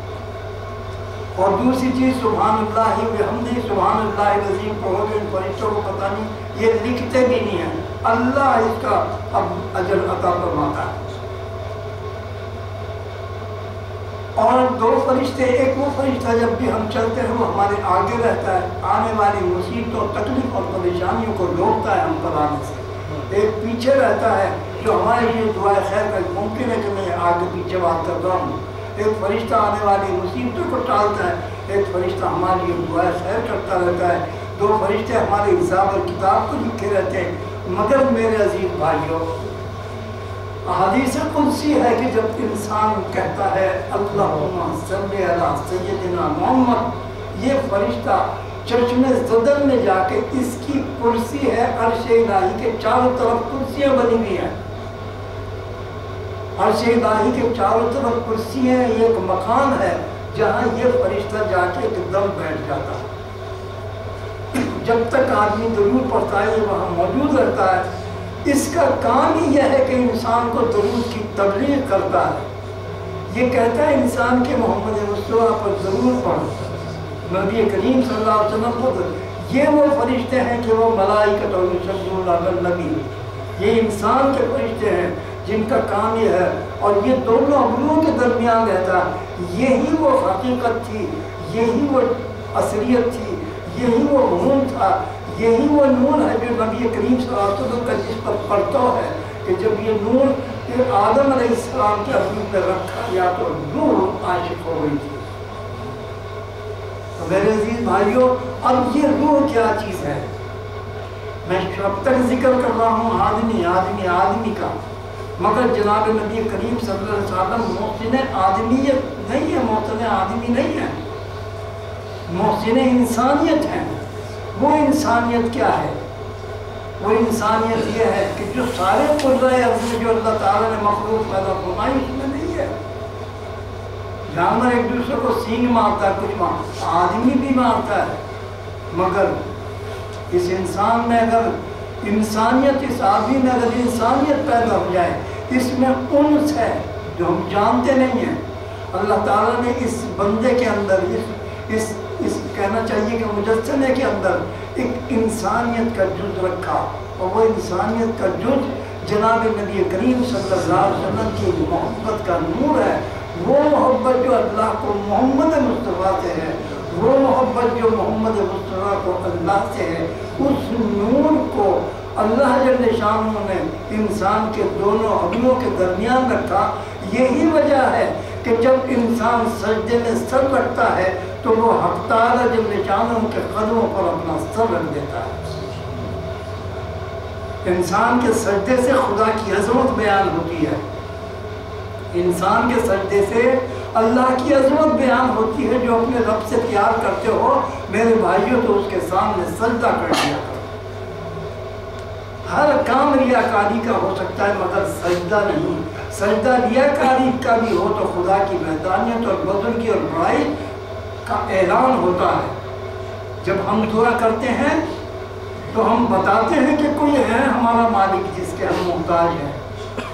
اور دوسری چیز سبحان اللہ وبحمدہ سبحان اللہ العظیم پڑھو گے ان فرشتوں کو پتہ نہیں، یہ لکھتے بھی نہیں ہیں، اللہ اس کا اب اجر عطا فرماتا ہے۔ اور 2 فرشتے، ایک وہ فرشتہ جب بھی ہم چلتے ہیں وہ ہمارے آگے رہتا ہے، آنے والی مصیبتوں تکلیف اور پریشانیوں کو روکتا ہے ہم پر آنے سے، ایک پیچھے رہتا ہے جو ہمارے لیے دعائے خیر کا ممکن ہے کہ میں آگے پیچھے بات کر رہا ہوں، ایک فرشتہ آنے والی مصیبتوں کو ٹالتا ہے، ایک فرشتہ ہمارے لیے دعائے خیر کرتا رہتا ہے، 2 فرشتے ہمارے حساب اور کتاب کو لکھے رہتے ہیں۔ مگر میرے عزیز بھائیوں، حدیث قدسی ہے کہ جب انسان کہتا ہے اللہم صلی علی سیدنا محمد، یہ فرشتہ چشم زدن میں جا کے اس کی کرسی ہے عرش الہی کے چاروں طرف کرسیاں بنی ہوئی ہیں، عرش الہی کے چاروں طرف کرسی ہیں، یہ ایک مکان ہے جہاں یہ فرشتہ جا کے ایک دم بیٹھ جاتا ہے، جب تک آدمی درود پڑھتا ہے یہ وہاں موجود رہتا ہے۔ اس کا کام ہی یہ ہے کہ انسان کو درود کی تبلیغ کرتا ہے، یہ کہتا ہے انسان کے محمد مصطفیٰ پر درود پڑھو، نبی کریم صلی اللہ علیہ وسلم کو۔ یہ وہ فرشتے ہیں کہ وہ ملائکۃ یصلون علی النبی، یہ انسان کے فرشتے ہیں جن کا کام یہ ہے، اور یہ دونوں ابروؤں کے درمیان رہتا ہے۔ یہی وہ حقیقت تھی، یہی وہ اصلیت تھی، یہی وہ نور تھا، یہی وہ نور ہے جو نبی کریم صلی اللہ علیہ وسلم کا جس پر پرتو ہے، کہ جب یہ نور کہ آدم علیہ السلام کے ابرو پہ رکھا گیا تو روح عاشق ہو گئی تھی. تو میرے عزیز بھائیوں، اب یہ روح کیا چیز ہے؟ میں اب تک ذکر کر رہا ہوں آدمی کا، مگر جناب نبی کریم صلی اللہ علیہ وسلم محسن آدمیت نہیں ہے، محسن آدمی نہیں ہے، محسن انسانیت ہے. وہ انسانیت کیا ہے؟ وہ انسانیت یہ ہے کہ جو سارے قدرۂ عظیم جو اللہ تعالیٰ نے مخلوق پیدا فرمائی اس میں نہیں ہے. جانور ایک دوسرے کو سینگ مارتا ہے، کچھ آدمی بھی مارتا ہے، مگر اس انسان میں اگر انسانیت، اس آدمی میں اگر انسانیت پیدا ہو جائے، اس میں انس ہے جو ہم جانتے نہیں ہیں. اللہ تعالیٰ نے اس بندے کے اندر اس کہنا چاہیے کہ مجسمے کے اندر ایک انسانیت کا جز رکھا، اور وہ انسانیت کا جز جناب نبی کریم صلی اللہ علیہ وسلم کی محبت کا نور ہے. وہ محبت جو اللہ کو محمد مصطفیٰ سے ہے، وہ محبت جو محمد مصطفیٰ کو اللہ سے ہے، اس نور کو اللہ جل شانہ نے انسان کے دونوں ابرو کے درمیان رکھا. یہی وجہ ہے کہ جب انسان سجدے میں سر رکھتا ہے تو وہ حق تعالی جل شانہ کے قدموں پر اپنا سر رکھ دیتا ہے. انسان کے سجدے سے خدا کی عظمت بیان ہوتی ہے، انسان کے سجدے سے اللہ کی عظمت بیان ہوتی ہے. جو اپنے رب سے پیار کرتے ہو میرے بھائیوں تو اس کے سامنے سجدہ کر دیا کرو. ہر کام ریاکاری کا ہو سکتا ہے مگر سجدہ نہیں. سجدہ ریاکاری کا بھی ہو تو خدا کی وحدانیت اور بزرگی اور بڑائی کا اعلان ہوتا ہے. جب ہم دعا کرتے ہیں تو ہم بتاتے ہیں کہ کوئی ہے ہمارا مالک جس کے ہم محتاج ہیں،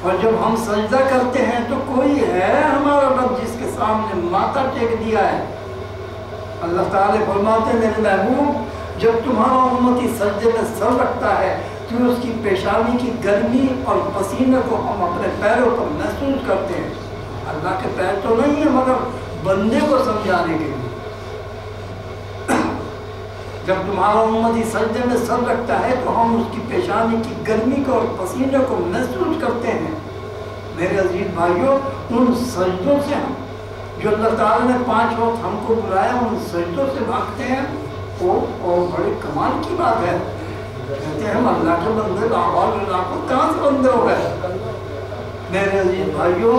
اور جب ہم سجدہ کرتے ہیں تو کوئی ہے ہمارا رب جس کے سامنے ماتھا ٹیک دیا ہے. اللہ تعالیٰ فرماتے ہیں میرے محبوب جب تمہارا امتی سجدے میں سر رکھتا ہے تو اس کی پیشانی کی گرمی اور پسینے کو ہم اپنے پیروں پر محسوس کرتے ہیں. اللہ کے پیر تو نہیں ہے مگر بندے کو سمجھانے کے لیے. جب تمہارا امتی سجدے میں سر رکھتا ہے تو ہم اس کی پیشانی کی گرمی کو اور پسینے کو محسوس کرتے ہیں. میرے عزیز بھائیوں، ان سجدوں سے ہم جو اللہ تعالیٰ نے 5 وقت ہم کو بلایا ان سجدوں سے بھاگتے ہیں. اور بڑے کمال کی بات ہے، کہتے ہیں ہم اللہ کے بندے کہاں سے بندے ہو گئے. میرے عزیز بھائیوں،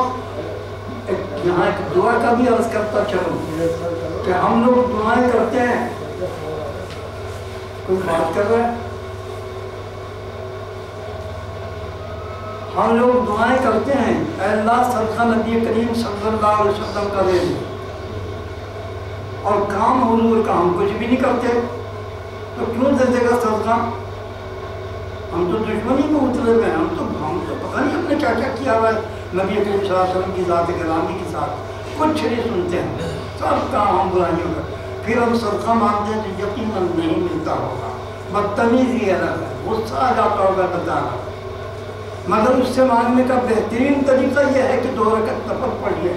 یہاں ایک دعا کا بھی عرض کرتا چلوں کہ ہم لوگ دعائیں کرتے ہیں. کوئی بات کر رہا ہے؟ ہم لوگ دعائیں کرتے ہیں اے اللہ صدقہ نبی کریم صلی اللہ علیہ وسلم کا دے دے، اور کام حضور کا ہم کچھ بھی نہیں کرتے تو کیوں دے دے گا صدقہ؟ ہم تو دشمنی میں اترے ہوئے ہیں، ہم تو پتہ نہیں ہم نے کیا کیا کیا ہوا ہے نبی کریم صلی اللہ علیہ وسلم کی ذات گرامی کے ساتھ. کچھ نہیں سنتے ہیں، سب کام ہم برائیوں کا. پھر ہم صدقہ مانگتے ہیں تو یقیناً نہیں ملتا ہوگا. بدتمیزی الگ ہے، غصہ آ جاتا ہوگا بتانا. مگر اس سے مانگنے کا بہترین طریقہ یہ ہے کہ 2 رکعت نفل پڑھیے،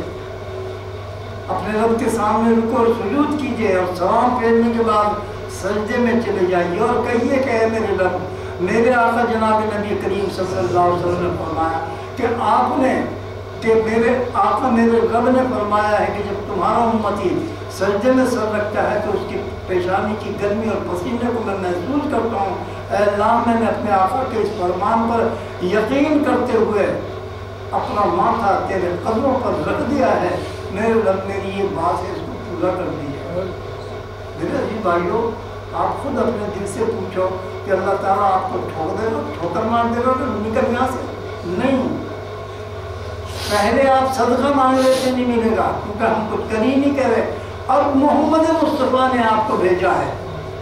اپنے رب کے سامنے رکوع اور سجود کیجیے، اور سلام پھیرنے کے بعد سجدے میں چلے جائیے اور کہیے کہ اے میرے رب، میرے آقا جناب نبی کریم صلی اللہ علیہ وسلم نے فرمایا کہ آپ نے کہ میرے آقا میرے رب نے فرمایا ہے کہ جب تمہارا امتی سجدے میں سر رکھتا ہے تو اس کی پیشانی کی گرمی اور پسینے کو میں محسوس کرتا ہوں. اے اللہ میں نے اپنے آقا کے اس فرمان پر یقین کرتے ہوئے اپنا ماتھا تیرے قدموں پر رکھ دیا ہے. میرے رب میری یہ بات ہے اس کو پورا کر دیجیے. میرے عزیز بھائیوں، آپ خود اپنے دل سے پوچھو کہ اللہ تعالیٰ آپ کو ٹھوک دے گا، ٹھوکر مار دے گا تو نکل یہاں سے نہیں. پہلے آپ صدقہ مانگ لیتے نہیں ملے گا کیونکہ ہم کچھ کر ہی نہیں کر رہے. اب محمد مصطفیٰ نے آپ کو بھیجا ہے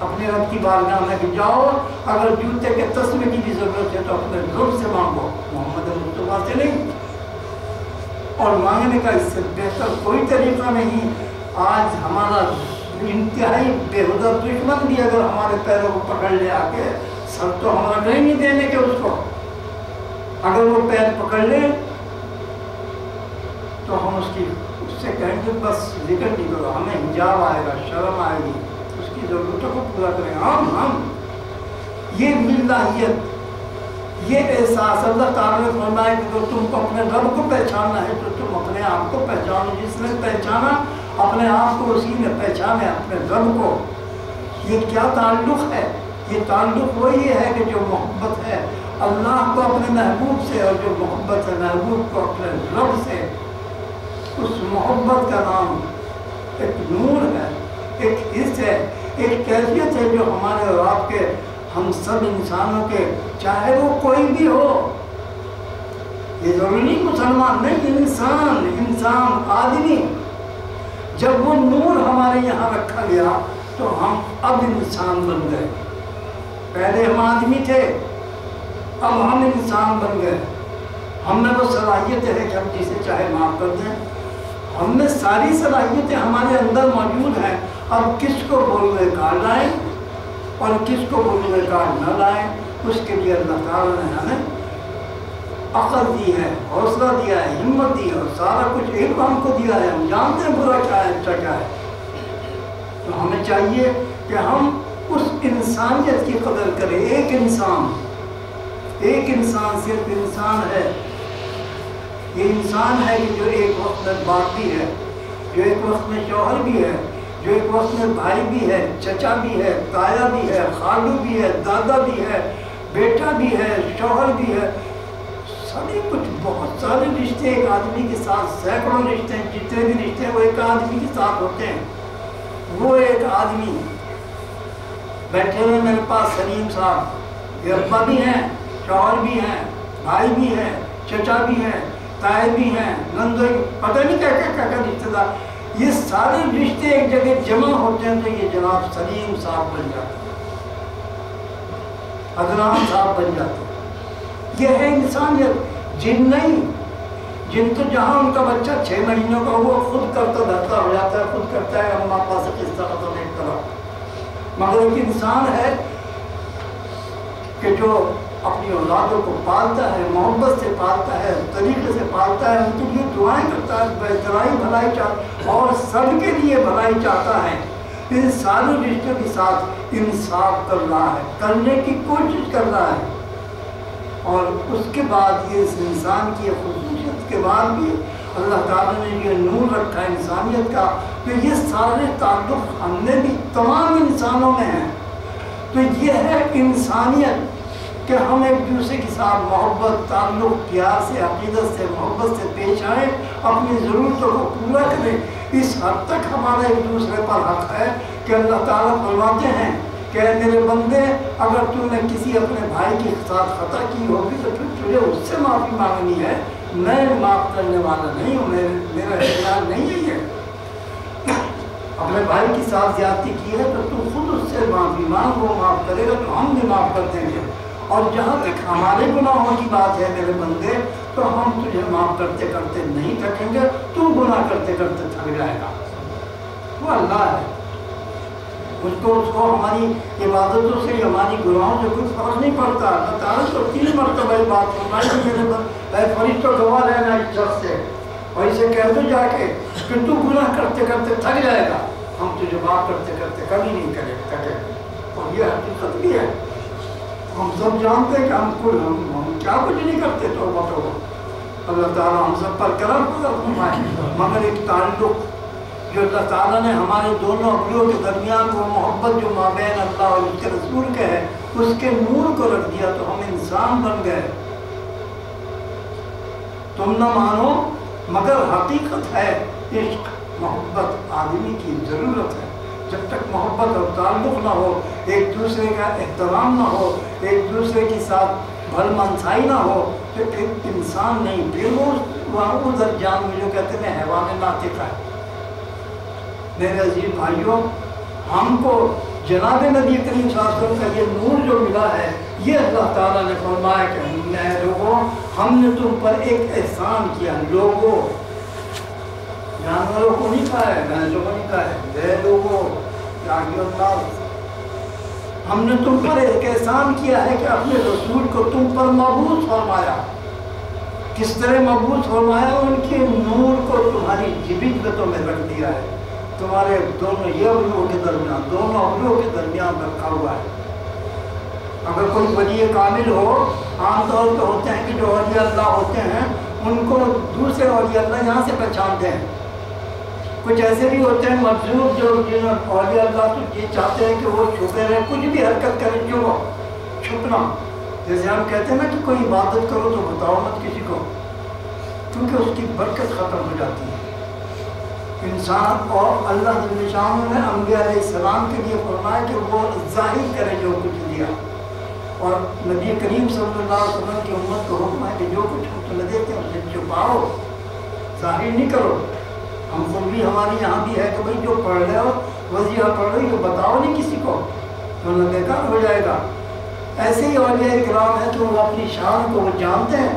اپنے رب کی بارگاہ میں کہ جاؤ، اگر جوتے کے تسمے کی بھی ضرورت ہے تو اپنے رب سے مانگو، محمد مصطفیٰ سے نہیں. اور مانگنے کا اس سے بہتر کوئی طریقہ نہیں. آج ہمارا انتہائی بےہودہ دشمن بھی اگر ہمارے پیروں کو پکڑ لے آ کے، سر تو ہمارا کہیں نہیں دینے کے اس کو، اگر وہ پیر پکڑ لے تو ہم اس سے کہیں گے بس ذکر نہیں کرو، ہمیں حجاب آئے گا، شرم آئے گی، اس کی ضرورتوں کو پورا کریں. ہم یہ ملہیت، یہ احساس اللہ تعالیٰ نے فرمایا کہ اگر تم کو اپنے رب کو پہچاننا ہے تو تم اپنے آپ کو پہچانو، جس نے پہچانا اپنے آپ کو اسی نے پہچانے اپنے رب کو۔ یہ کیا تعلق ہے؟ یہ تعلق وہی ہے کہ جو محبت ہے اللہ کو اپنے محبوب سے، اور جو محبت ہے محبوب کو اپنے رب سے، اس محبت کا نام ایک نور ہے، ایک حص ہے، ایک کیفیت ہے جو ہمارے اور آپ کے، ہم سب انسانوں کے، چاہے وہ کوئی بھی ہو، یہ ضروری نہیں مسلمان نہیں، انسان آدمی، جب وہ نور ہمارے یہاں رکھا گیا تو ہم اب انسان بن گئے۔ پہلے ہم آدمی تھے، اب ہم انسان بن گئے۔ ہم میں وہ صلاحیت ہے کہ ہم جسے چاہے معاف کر دیں، ہم میں ساری صلاحیتیں ہمارے اندر موجود ہیں۔ اب کس کو بولنے کا لائیں اور کس کو بولنے کا نہ لائیں، اس کے لیے اللہ تعالیٰ نے ہمیں عقل دی ہے، حوصلہ دیا ہے، ہمت دی ہے، اور سارا کچھ علم ہم کو دیا ہے۔ ہم جانتے ہیں برا کیا ہے اچھا کیا ہے، تو ہمیں چاہیے کہ ہم اس انسانیت کی قدر کریں۔ ایک انسان صرف انسان ہے، یہ انسان ہے کہ جو ایک وقت میں باپ بھی ہے، جو ایک وقت میں شوہر بھی ہے، جو ایک وقت میں بھائی بھی ہے، چچا بھی ہے، تایا بھی ہے، خالو بھی ہے، دادا بھی ہے، بیٹا بھی ہے، شوہر بھی ہے، سبھی کچھ بہت سارے رشتے ایک آدمی کے ساتھ، سینکڑوں رشتے ہیں، جتنے بھی رشتے ہیں وہ ایک آدمی کے ساتھ ہوتے ہیں۔ وہ ایک آدمی بیٹھے ہوئے میرے پاس سلیم صاحب، یہ ابا بھی ہیں، شوہر بھی ہیں، بھائی بھی ہیں، چچا بھی ہیں، تائے بھی ہیں، نندو، پتہ نہیں کیا کیا رشتے دار، یہ سارے رشتے ایک جگہ جمع ہوتے ہیں تو یہ جناب سلیم صاحب بن جاتے ہیں، عدنان صاحب بن جاتے ہیں۔ یہ ہے انسانیت۔ جن نہیں، جن تو جہاں ان کا بچہ 6 مہینوں کا وہ خود کرتا دھرتا ہو جاتا ہے، خود کرتا ہے، اما ابا سے قصہ ختم ایک طرح۔ مگر ایک انسان ہے کہ جو اپنی اولادوں کو پالتا ہے، محبت سے پالتا ہے، طریقے سے پالتا ہے، ان کے لیے دعائیں کرتا ہے، بہترائی بھلائی چاہتا اور سب کے لیے بھلائی چاہتا ہے، ان سارے رشتوں کے ساتھ انصاف کر رہا ہے، کرنے کی کوشش کر رہا ہے۔ اور اس کے بعد یہ اس انسان کی خصوصیت کے بعد بھی اللہ تعالیٰ نے یہ نور رکھا ہے انسانیت کا، کہ یہ سارے تعلق ہم نے بھی تمام انسانوں میں ہیں۔ تو یہ ہے انسانیت کہ ہم ایک دوسرے کے ساتھ محبت، تعلق، پیار سے، عقیدت سے، محبت سے پیش آئیں، اپنی ضرورتوں کو پورا کریں۔ اس حد تک ہمارا ایک دوسرے پر حق ہے کہ اللہ تعالیٰ فرماتے ہیں کہ میرے بندے، اگر تم نے کسی اپنے بھائی کے ساتھ خطا کی ہوگی تو پھر تجھے اس سے معافی مانگنی ہے، میں معاف کرنے والا نہیں ہوں، میرا اختیار نہیں ہے یہ۔ اپنے بھائی کے ساتھ زیادتی کی ہے تو تو خود اس سے معافی مانگ، وہ معاف کرے گا تو ہم بھی معاف کر دیں گے۔ اور جہاں تک ہمارے گناہوں کی بات ہے میرے بندے، تو ہم تجھے معاف کرتے کرتے نہیں تھکیں گے، تو گناہ کرتے کرتے تھک جائے گا۔ وہ اللہ ہے، اس کو ہماری عبادتوں سے، ہماری گناہوں سے کوئی فرق نہیں پڑتا۔ اللہ تعالیٰ تو 3 مرتبہ بات فرمائی کہ میرے فرشتوں گواہ رہنا اس شخص سے، اور اسے کہہ دو جا کے کہ تو گناہ کرتے کرتے تھک جائے گا، ہم تجھے معاف کرتے کرتے کبھی نہیں تھکے۔ اور یہ حقیقت بھی ہے، ہم سب جانتے ہیں کہ ہم کیا کچھ نہیں کرتے توبہ توبہ۔ اللہ تعالیٰ ہم سب پر کرم فرمائے، مگر ایک تعلق جو اللہ تعالیٰ نے ہمارے دونوں ابروؤں کے درمیان وہ محبت جو مابین اللہ اور اس کے رسول کے ہے، اس کے نور کو رکھ دیا تو ہم انسان بن گئے۔ تم نہ مانو مگر حقیقت ہے، عشق، محبت آدمی کی ضرورت ہے۔ جب تک محبت اور تعلق نہ ہو، ایک دوسرے کا احترام نہ ہو، ایک دوسرے کے ساتھ بھل منسائی نہ ہو، تو ایک انسان نہیں، پھر وہ ادھر جان میں جو کہتے ہیں حیوان ناطق ہے۔ میرے عزیز بھائیوں، ہم کو جناب نبی کریم صلی اللہ علیہ وسلم کا یہ نور جو ملا ہے، یہ اللہ تعالیٰ نے فرمایا کہ لوگوں، ہم نے تم پر ایک احسان کیا۔ لوگوں، جانوروں کو نہیں کہا ہے، بھینسوں کو نہیں کہا ہے، اے لوگوں، ہم نے تم پر ایک احسان کیا ہے کہ اپنے رسول کو تم پر مبعوث فرمایا۔ کس طرح مبعوث فرمایا؟ ان کے نور کو تمہاری جبلتوں میں رکھ دیا ہے، تمہارے دونوں یہ ابروؤں کے درمیان، دونوں ابروؤں کے درمیان رکھا ہوا ہے۔ اگر کوئی ولی کامل ہو، عام طور پہ ہوتے ہیں کہ جو اولیاء اللہ ہوتے ہیں ان کو دوسرے اولیاء اللہ یہاں سے پہچانتے ہیں. کچھ ایسے بھی ہوتے ہیں مجذوب جو اولیاء اللہ تو یہ چاہتے ہیں کہ وہ چھپے رہے، کچھ بھی حرکت کرے جو چھپنا. جیسے ہم کہتے ہیں نا کہ کوئی عبادت کرو تو بتاؤ مت کسی کو، کیونکہ اس کی برکت ختم ہو جاتی ہے. انسان اور اللہ جل شانہ نے انبیاء علیہ السلام کے لیے فرمایا کہ وہ ظاہر کرے جو کچھ دیا، اور نبی کریم صلی اللہ علیہ وسلم کی امت کو حکم ہے کہ جو کچھ ہم تمہیں دیتے ہیں اسے چھپاؤ، ظاہر نہیں کرو. ہم خود بھی ہمارے یہاں بھی ہے کہ بھائی جو پڑھ رہے ہو وظیفہ پڑھ رہے ہو بتاؤ نہیں کسی کو تو نہ بیکار ہو جائے گا. ایسے ہی اولیاء کرام ہیں کہ وہ اپنی شان کو وہ جانتے ہیں.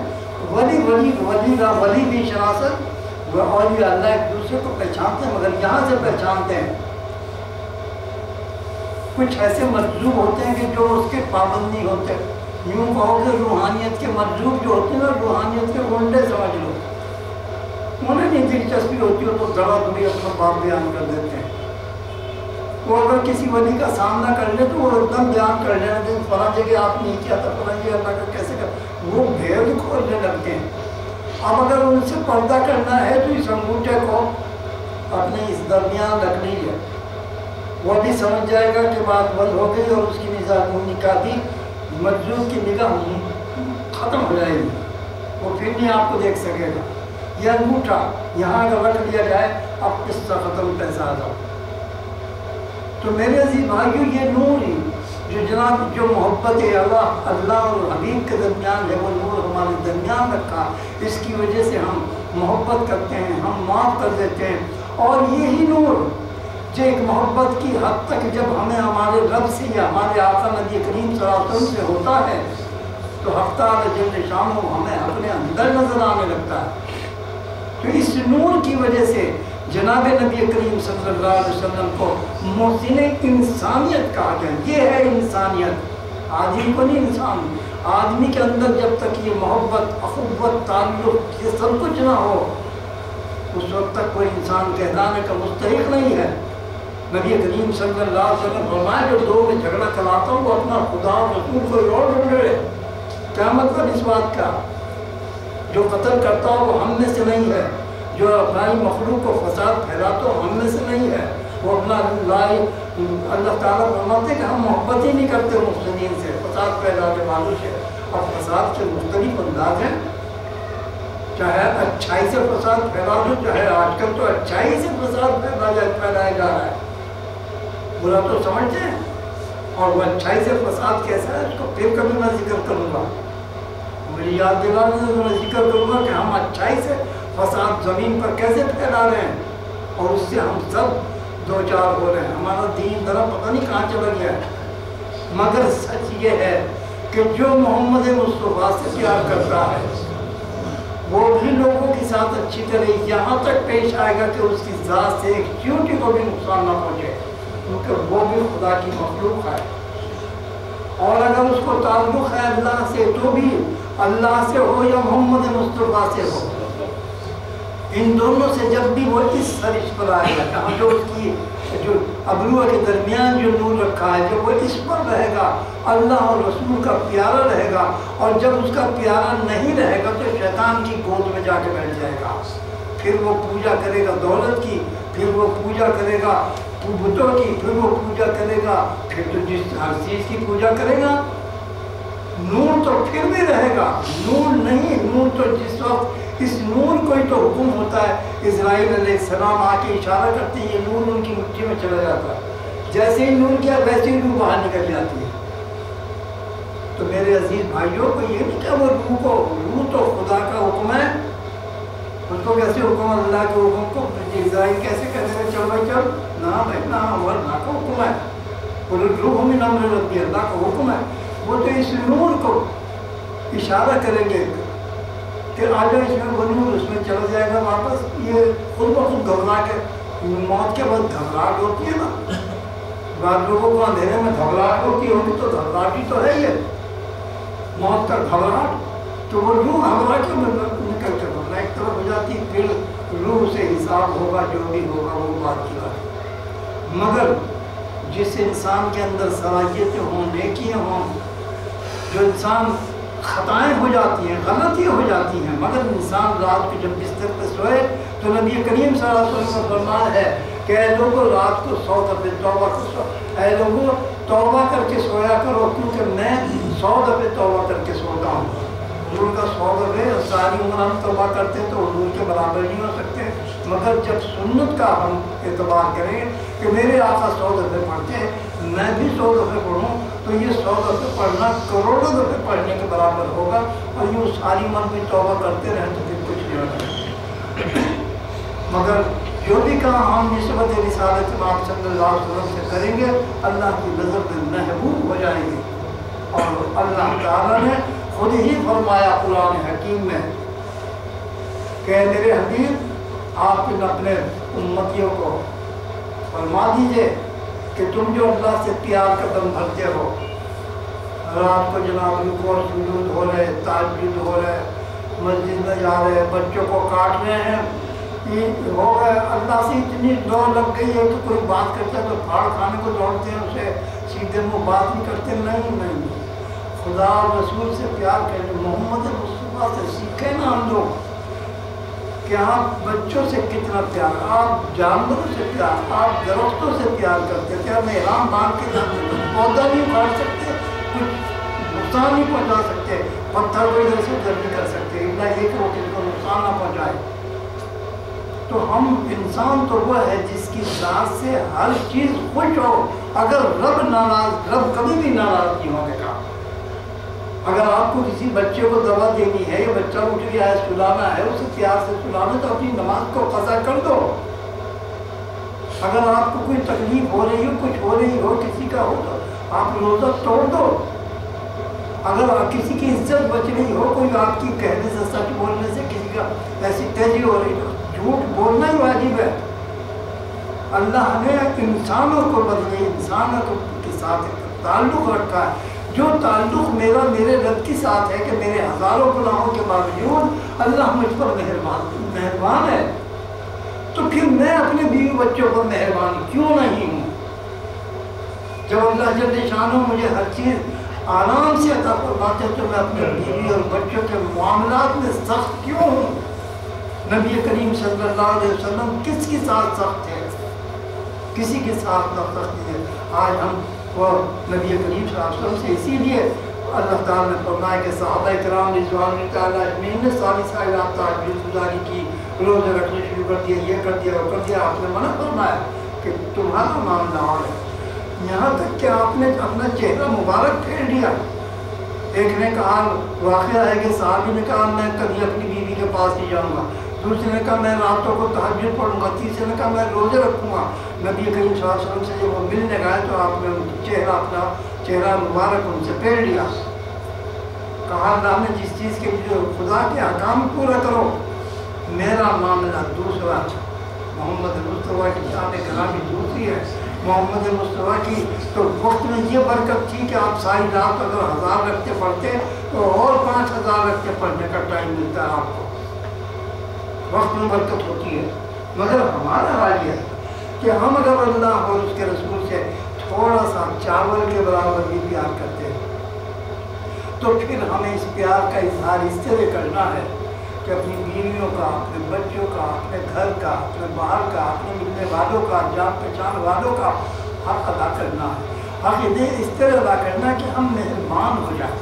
ولی بھی شناست، وہ اولیاء اللہ ایک دوسرے کو پہچانتے ہیں، مگر یہاں سے پہچانتے ہیں. کچھ ایسے مجذوب ہوتے ہیں کہ جو اس کے پابند نہیں ہوتے. یوں کہو کہ روحانیت کے مجذوب جو ہوتے ہیں نا، روحانیت کے گنڈے سمجھ لو، انہیں نہیں دلچسپی ہوتی ہو تو دڑا دڑی اپنا بات بیان کر دیتے ہیں. وہ اگر کسی ولی کا سامنا کر لے تو وہ ایک دم بیان کر لینا کہ فلاں جگہ آپ نہیں کیا تھا، فلاں جگہ اللہ کا کیسے کر، وہ بھید کھولنے لگتے ہیں. اب اگر ان سے پردہ کرنا ہے تو اس انگوٹھے کو اپنے اس درمیان رکھ لیجیے، وہ بھی سمجھ جائے گا کہ بات بند ہو گئی اور اس کی نکاح بھی مجذوب کی نگاہ ختم ہو جائے گی، وہ پھر نہیں آپ کو دیکھ سکے گا. یہ انگوٹھا یہاں اگر رکھ دیا جائے اب قصہ ختم پیسہ آ جاؤ. تو میرے عزیز بھائیو، یہ نور ہی جو جناب جو محبت اللہ اور حبیب کے درمیان ہے وہ نور ہمارے درمیان رکھا. اس کی وجہ سے ہم محبت کرتے ہیں، ہم معاف کر دیتے ہیں. اور یہی نور جو ایک محبت کی حد تک جب ہمیں ہمارے رب سے یا ہمارے آقا نبی کریم صلی اللہ علیہ وسلم سے ہوتا ہے تو حق تعالی جل شانہ ہمیں اپنے اندر نظر آنے لگتا ہے. تو اس نور کی وجہ سے جناب نبی کریم صلی اللہ علیہ وسلم کو محسن انسانیت کہا گیا. یہ ہے انسانیت، آدمی کو نہیں. انسان آدمی کے اندر جب تک یہ محبت، اخوت، تعلق یہ سب کچھ نہ ہو اس وقت تک کوئی انسان کہلانے کا مستحق نہیں ہے. نبی کریم صلی اللہ علیہ وسلم فرمایا جو دو میں جھگڑا کراتا ہوں وہ اپنا خدا اور رسول کو اور ڈھونڈے. کیا مطلب اس بات کا؟ جو قتل کرتا ہو وہ ہم میں سے نہیں ہے، جو اپنی مخلوق کو فساد پھیلاتا ہو ہم میں سے نہیں ہے. وہ اپنا اللہ تعالیٰ فرماتے کہ ہم محبت ہی نہیں کرتے محسنین سے، فساد پھیلانے والوں سے. اب فساد کے مختلف انداز ہیں، چاہے اچھائی سے فساد پھیلا دو، چاہے آج کل تو اچھائی سے فساد پھیلایا جا رہا ہے. برا تو سمجھتے ہیں، اور وہ اچھائی سے فساد کیسا ہے اس کو پھر کبھی میں ذکر کروں گا. میری یاد دلانے سے میں ذکر کروں گا کہ ہم اچھائی سے فساد زمین پر کیسے پھیلا رہے ہیں اور اس سے ہم سب دو چار ہو رہے ہیں. ہمارا دین ذرا پتہ نہیں کہاں چلا گیا ہے. مگر سچ یہ ہے کہ جو محمد مصطفیٰ سے پیار کرتا ہے وہ بھی لوگوں کے ساتھ اچھی طرح یہاں تک پیش آئے گا کہ اس کی ذات سے ایک چیونٹی کو بھی نقصان نہ پہنچے، کیونکہ وہ بھی خدا کی مخلوق ہے. اور اگر اس کو تعلق ہے اللہ سے تو بھی اللہ سے ہو یا محمد مصطفیٰ سے ہو، ان دونوں سے جب بھی وہ اس سرش پر آئے گا کہ جو اس کی جو ابرو کے درمیان جو نور رکھا ہے جب وہ اس پر رہے گا اللہ اور رسول کا پیارا رہے گا. اور جب اس کا پیارا نہیں رہے گا تو شیطان کی گود میں جا کے بیٹھ جائے گا. پھر وہ پوجا کرے گا دولت کی، پھر وہ پوجا کرے گا بتوں کی، پھر وہ پوجا کرے گا، پھر تو جس ہر چیز کی پوجا کرے گا. نور تو پھر بھی رہے گا، نور نہیں. نور تو جس وقت اس نور کو ہی تو حکم ہوتا ہے، اسرائیل علیہ السلام آ کے اشارہ کرتے ہیں یہ نور ان کی مٹھی میں چلا جاتا ہے. جیسے ہی نور کیا ویسے ہی روح باہر نکل جاتی ہے. تو میرے عزیز بھائیوں کو یہ نہیں کہ وہ روح تو خدا کا حکم ہے، اس کو کیسے حکم اللہ کے حکم کو اسرائیل کیسے کہتے ہیں چل بھائی چل، نہ بھائی نہ اللہ کا حکم ہے. روح من امر ربی، اللہ کا حکم ہے. وہ تو اس نور کو اشارہ کریں گے کہ آجا اس میں وہ نور اس میں چلا جائے گا واپس. یہ خود بخود گھبرا کے موت کے بعد گھبراہٹ ہوتی ہے نا، بعض لوگوں کو اندھیرے میں گھبراہٹ ہوتی ہوگی تو گھبراہٹ ہی تو ہے یہ موت کا گھبراہٹ. تو وہ روح گھبرا کے نکل کے بولنا ایک طرف ہو جاتی، پھر روح سے حساب ہوگا، جو بھی ہوگا وہ بات کی بات. مگر جس انسان کے اندر صلاحیتیں ہوں، نیکیاں ہوں، جو انسان خطائیں ہو جاتی ہیں، غلطیاں ہو جاتی ہیں، مگر انسان رات کو جب بستر پہ سوئے تو نبی کریم صلی اللہ علیہ وسلم کا فرمان ہے کہ اے لوگوں رات کو 100 دفعہ توبہ کرو، اے لوگوں توبہ کر کے سویا کرو، کیونکہ میں 100 دفعہ توبہ کر کے سوتا ہوں۔ حضور کا 100 دفعہ ساری عمر ہم توبہ کرتے تو حضور کے برابر نہیں ہو سکتے، مگر جب سنت کا ہم اعتبار کریں کہ میرے آقا 100 دفعہ پڑھتے ہیں، میں بھی 100 دفعہ پڑھوں تو یہ 100 دفعہ پڑھنا کروڑوں دفعہ پڑھنے کے برابر ہوگا، اور یہ ساری عمر بھی توبہ کرتے رہیں تو پھر کچھ نہیں ہوگا۔ مگر جو بھی کام ہم نسبت رسالت امام صلی اللہ علیہ وسلم سے کریں گے اللہ کی نظر میں محبوب ہو جائیں گے۔ اور اللہ تعالیٰ نے خود ہی فرمایا قرآن حکیم میں کہ میرے حبیب آپ اپنے امتیوں کو فرما دیجئے کہ تم جو اللہ سے پیار کا دم بھرتے ہو، رات کو جناب رکوع اور سجود ہو رہے، تہجد ہو رہے، مسجد میں جا رہے، بچوں کو کاٹ رہے ہیں، یہ ہو گئے، اللہ سے اتنی دوڑ لگ گئی ہے کہ کوئی بات کرتا ہے تو پھاڑ کھانے کو دوڑتے ہیں، اسے سیدھے منہ بات نہیں کرتے۔ نہیں، خدا اور رسول سے پیار کرنے، محمد مصطفیٰ سے سیکھیں نا ہم لوگ کہ آپ بچوں سے کتنا پیار، آپ جانوروں سے پیار، آپ درختوں سے پیار کرتے تھے، ہم احرام باندھ کے جاتے تھے، پودا نہیں اکھاڑ سکتے، کچھ نقصان نہیں پہنچا سکتے، پتھر کو ادھر سے ادھر نہیں کر سکتے، اللہ یہ کہ وہ کسی کو نقصان نہ پہنچائے۔ تو ہم انسان تو وہ ہے جس کی ذات سے ہر چیز خوش ہو، اگر رب کبھی بھی ناراض نہیں ہونے کا۔ اگر آپ کو کسی بچے کو دوا دینی ہے، یا بچہ اٹھ گیا ہے سلانا ہے، اسے پیار سے سلانا، تو اپنی نماز کو قضا کر دو۔ اگر آپ کو کوئی تکلیف ہو رہی ہو، کچھ ہو رہی ہو، کسی کا ہو تو آپ روزہ توڑ دو۔ اگر کسی کی عزت بچ رہی ہو، کوئی آپ کی کہنے سے، سچ بولنے سے کسی کا ایسی تیزی ہو رہی ہو، جھوٹ بولنا ہی واجب ہے۔ اللہ نے انسانوں کو بدلے، انسانوں کے ساتھ تعلق رکھا ہے، جو تعلق میرے رب کے ساتھ ہے کہ میرے ہزاروں گناہوں کے باوجود اللہ مجھ پر مہربان ہے، تو پھر میں اپنے بیوی بچوں پر مہربان کیوں نہیں ہوں؟ جب اللہ جل شانہ مجھے ہر چیز آرام سے عطا فرماتے ہیں تو میں اپنے بیوی اور بچوں کے معاملات میں سخت کیوں ہوں؟ نبی کریم صلی اللہ علیہ وسلم کس کے ساتھ سخت ہے؟ کسی کے ساتھ نہ سخت ہے۔ آج ہم وہ نبی کریم صلی اللہ علیہ وسلم سے اسی لیے اللہ تعالیٰ نے فرمایا کہ صحابہ کرام رضوان اللہ تعالیٰ اجمعین نے ساری رات تہجد گزاری کی، روزے رکھنے شروع کر دیا، یہ کر دیا وہ کر دیا۔ آپ نے منع فرمایا کہ تمہارا معاملہ اور ہے، یہاں تک کہ آپ نے اپنا چہرہ مبارک پھیر دیا۔ ایک نے کہا، واقعہ ہے کہ صحابی نے کہا میں کبھی اپنی بیوی کے پاس نہیں جاؤں گا، دوسرے نے کہا میں راتوں کو تہجد پڑھوں گا، تیسرے نے کہا میں روزے رکھوں گا۔ نبی کریم صلی اللہ علیہ وسلم سے جب وہ ملنے گئے تو آپ نے اپنا چہرہ مبارک ان سے پھیر لیا، کہا اللہ نے جس چیز کے جو خدا کے احکام پورا کرو، میرا معاملہ دوسرا۔ محمد مصطفیٰ کی شان گرامی دوسری ہے۔ محمد مصطفیٰ کی تو وقت میں یہ برکت تھی کہ آپ ساری رات اگر 1000 رکعتیں پڑھتے تو اور 5000 رکعتیں پڑھنے کا ٹائم ملتا ہے آپ کو، وقت میں برکت ہوتی ہے۔ مگر ہمارا حال یہ ہے کہ ہم اگر اللہ اور اس کے رسول سے تھوڑا سا چاول کے برابر بھی پیار کرتے ہیں تو پھر ہمیں اس پیار کا اظہار اس طرح کرنا ہے کہ اپنی بیویوں کا، اپنے بچوں کا، اپنے گھر کا، اپنے باہر کا، اپنے ملنے والوں کا، جان پہچان والوں کا حق ادا کرنا ہے۔ حق انہیں اس طرح ادا کرنا کہ ہم مہربان ہو جائیں،